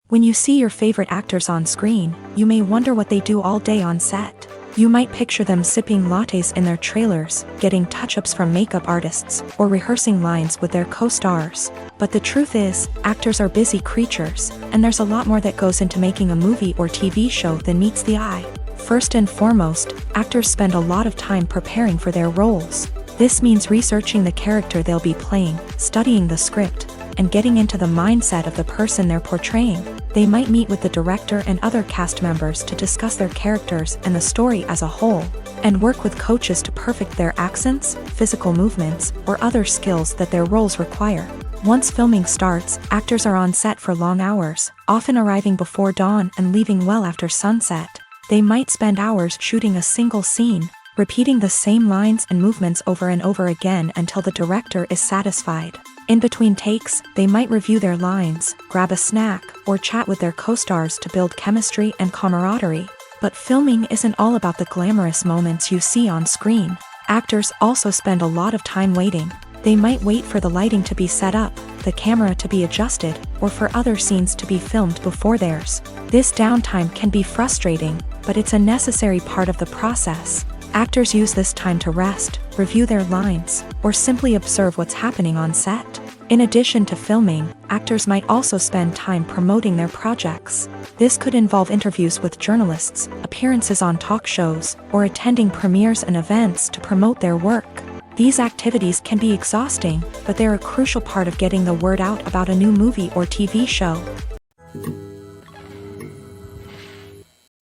When you see your favorite actors on screen, you may wonder what they do all day on set. You might picture them sipping lattes in their trailers, getting touch-ups from makeup artists, or rehearsing lines with their co-stars. But the truth is, actors are busy creatures, and there's a lot more that goes into making a movie or TV show than meets the eye. First and foremost, actors spend a lot of time preparing for their roles. This means researching the character they'll be playing, studying the script, and getting into the mindset of the person they're portraying. They might meet with the director and other cast members to discuss their characters and the story as a whole. and work with coaches to perfect their accents, physical movements, or other skills that their roles require. Once filming starts, actors are on set for long hours, often arriving before dawn and leaving well after sunset. They might spend hours shooting a single scene, repeating the same lines and movements over and over again until the director is satisfied. In between takes, they might review their lines, grab a snack, or chat with their co-stars to build chemistry and camaraderie. But filming isn't all about the glamorous moments you see on screen. Actors also spend a lot of time waiting. They might wait for the lighting to be set up, the camera to be adjusted, or for other scenes to be filmed before theirs. This downtime can be frustrating, but it's a necessary part of the process. Actors use this time to rest, review their lines, or simply observe what's happening on set. In addition to filming, actors might also spend time promoting their projects. This could involve interviews with journalists, appearances on talk shows, or attending premieres and events to promote their work. These activities can be exhausting, but they're a crucial part of getting the word out about a new movie or TV show.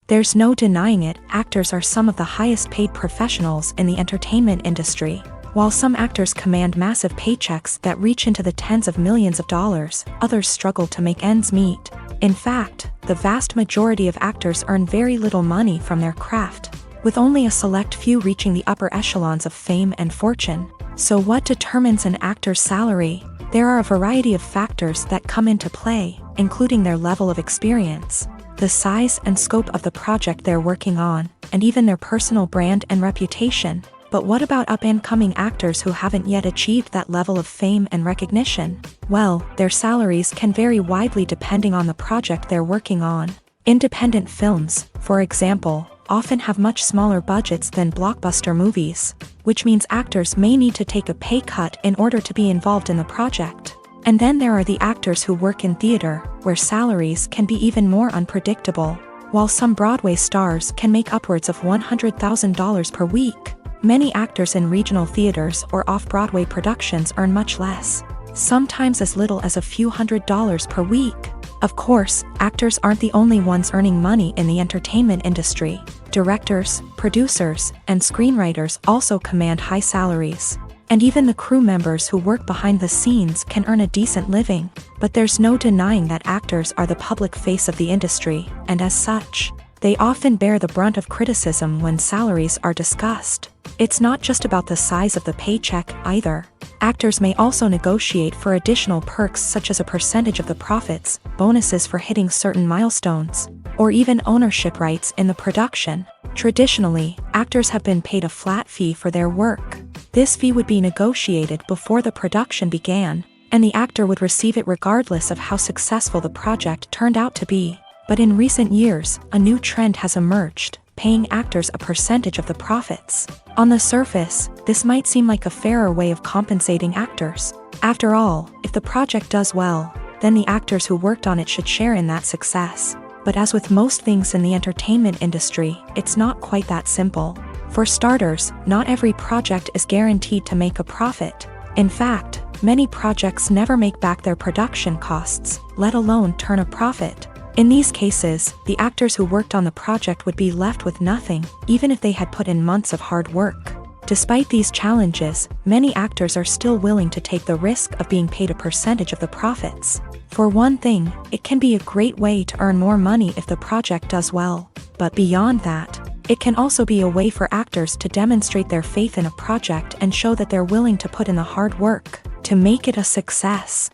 There's no denying it, actors are some of the highest paid professionals in the entertainment industry. While some actors command massive paychecks that reach into the tens of millions of dollars, others struggle to make ends meet. In fact, the vast majority of actors earn very little money from their craft, with only a select few reaching the upper echelons of fame and fortune. So what determines an actor's salary? There are a variety of factors that come into play, including their level of experience, the size and scope of the project they're working on, and even their personal brand and reputation. But what about up-and-coming actors who haven't yet achieved that level of fame and recognition? Well, their salaries can vary widely depending on the project they're working on. Independent films, for example, often have much smaller budgets than blockbuster movies, which means actors may need to take a pay cut in order to be involved in the project. And then there are the actors who work in theater, where salaries can be even more unpredictable. While some Broadway stars can make upwards of $100,000 per week, many actors in regional theaters or off-Broadway productions earn much less, sometimes as little as a few $100s per week. Of course, actors aren't the only ones earning money in the entertainment industry. Directors, producers, and screenwriters also command high salaries. And even the crew members who work behind the scenes can earn a decent living. But there's no denying that actors are the public face of the industry, and as such, they often bear the brunt of criticism when salaries are discussed. It's not just about the size of the paycheck, either. Actors may also negotiate for additional perks such as a percentage of the profits, bonuses for hitting certain milestones, or even ownership rights in the production. Traditionally, actors have been paid a flat fee for their work. This fee would be negotiated before the production began, and the actor would receive it regardless of how successful the project turned out to be. But in recent years, a new trend has emerged, paying actors a percentage of the profits. On the surface, this might seem like a fairer way of compensating actors. After all, if the project does well, then the actors who worked on it should share in that success. But as with most things in the entertainment industry, it's not quite that simple. For starters, not every project is guaranteed to make a profit. In fact, many projects never make back their production costs, let alone turn a profit. In these cases, the actors who worked on the project would be left with nothing, even if they had put in months of hard work. Despite these challenges, many actors are still willing to take the risk of being paid a percentage of the profits. For one thing, it can be a great way to earn more money if the project does well. But beyond that, it can also be a way for actors to demonstrate their faith in a project and show that they're willing to put in the hard work to make it a success.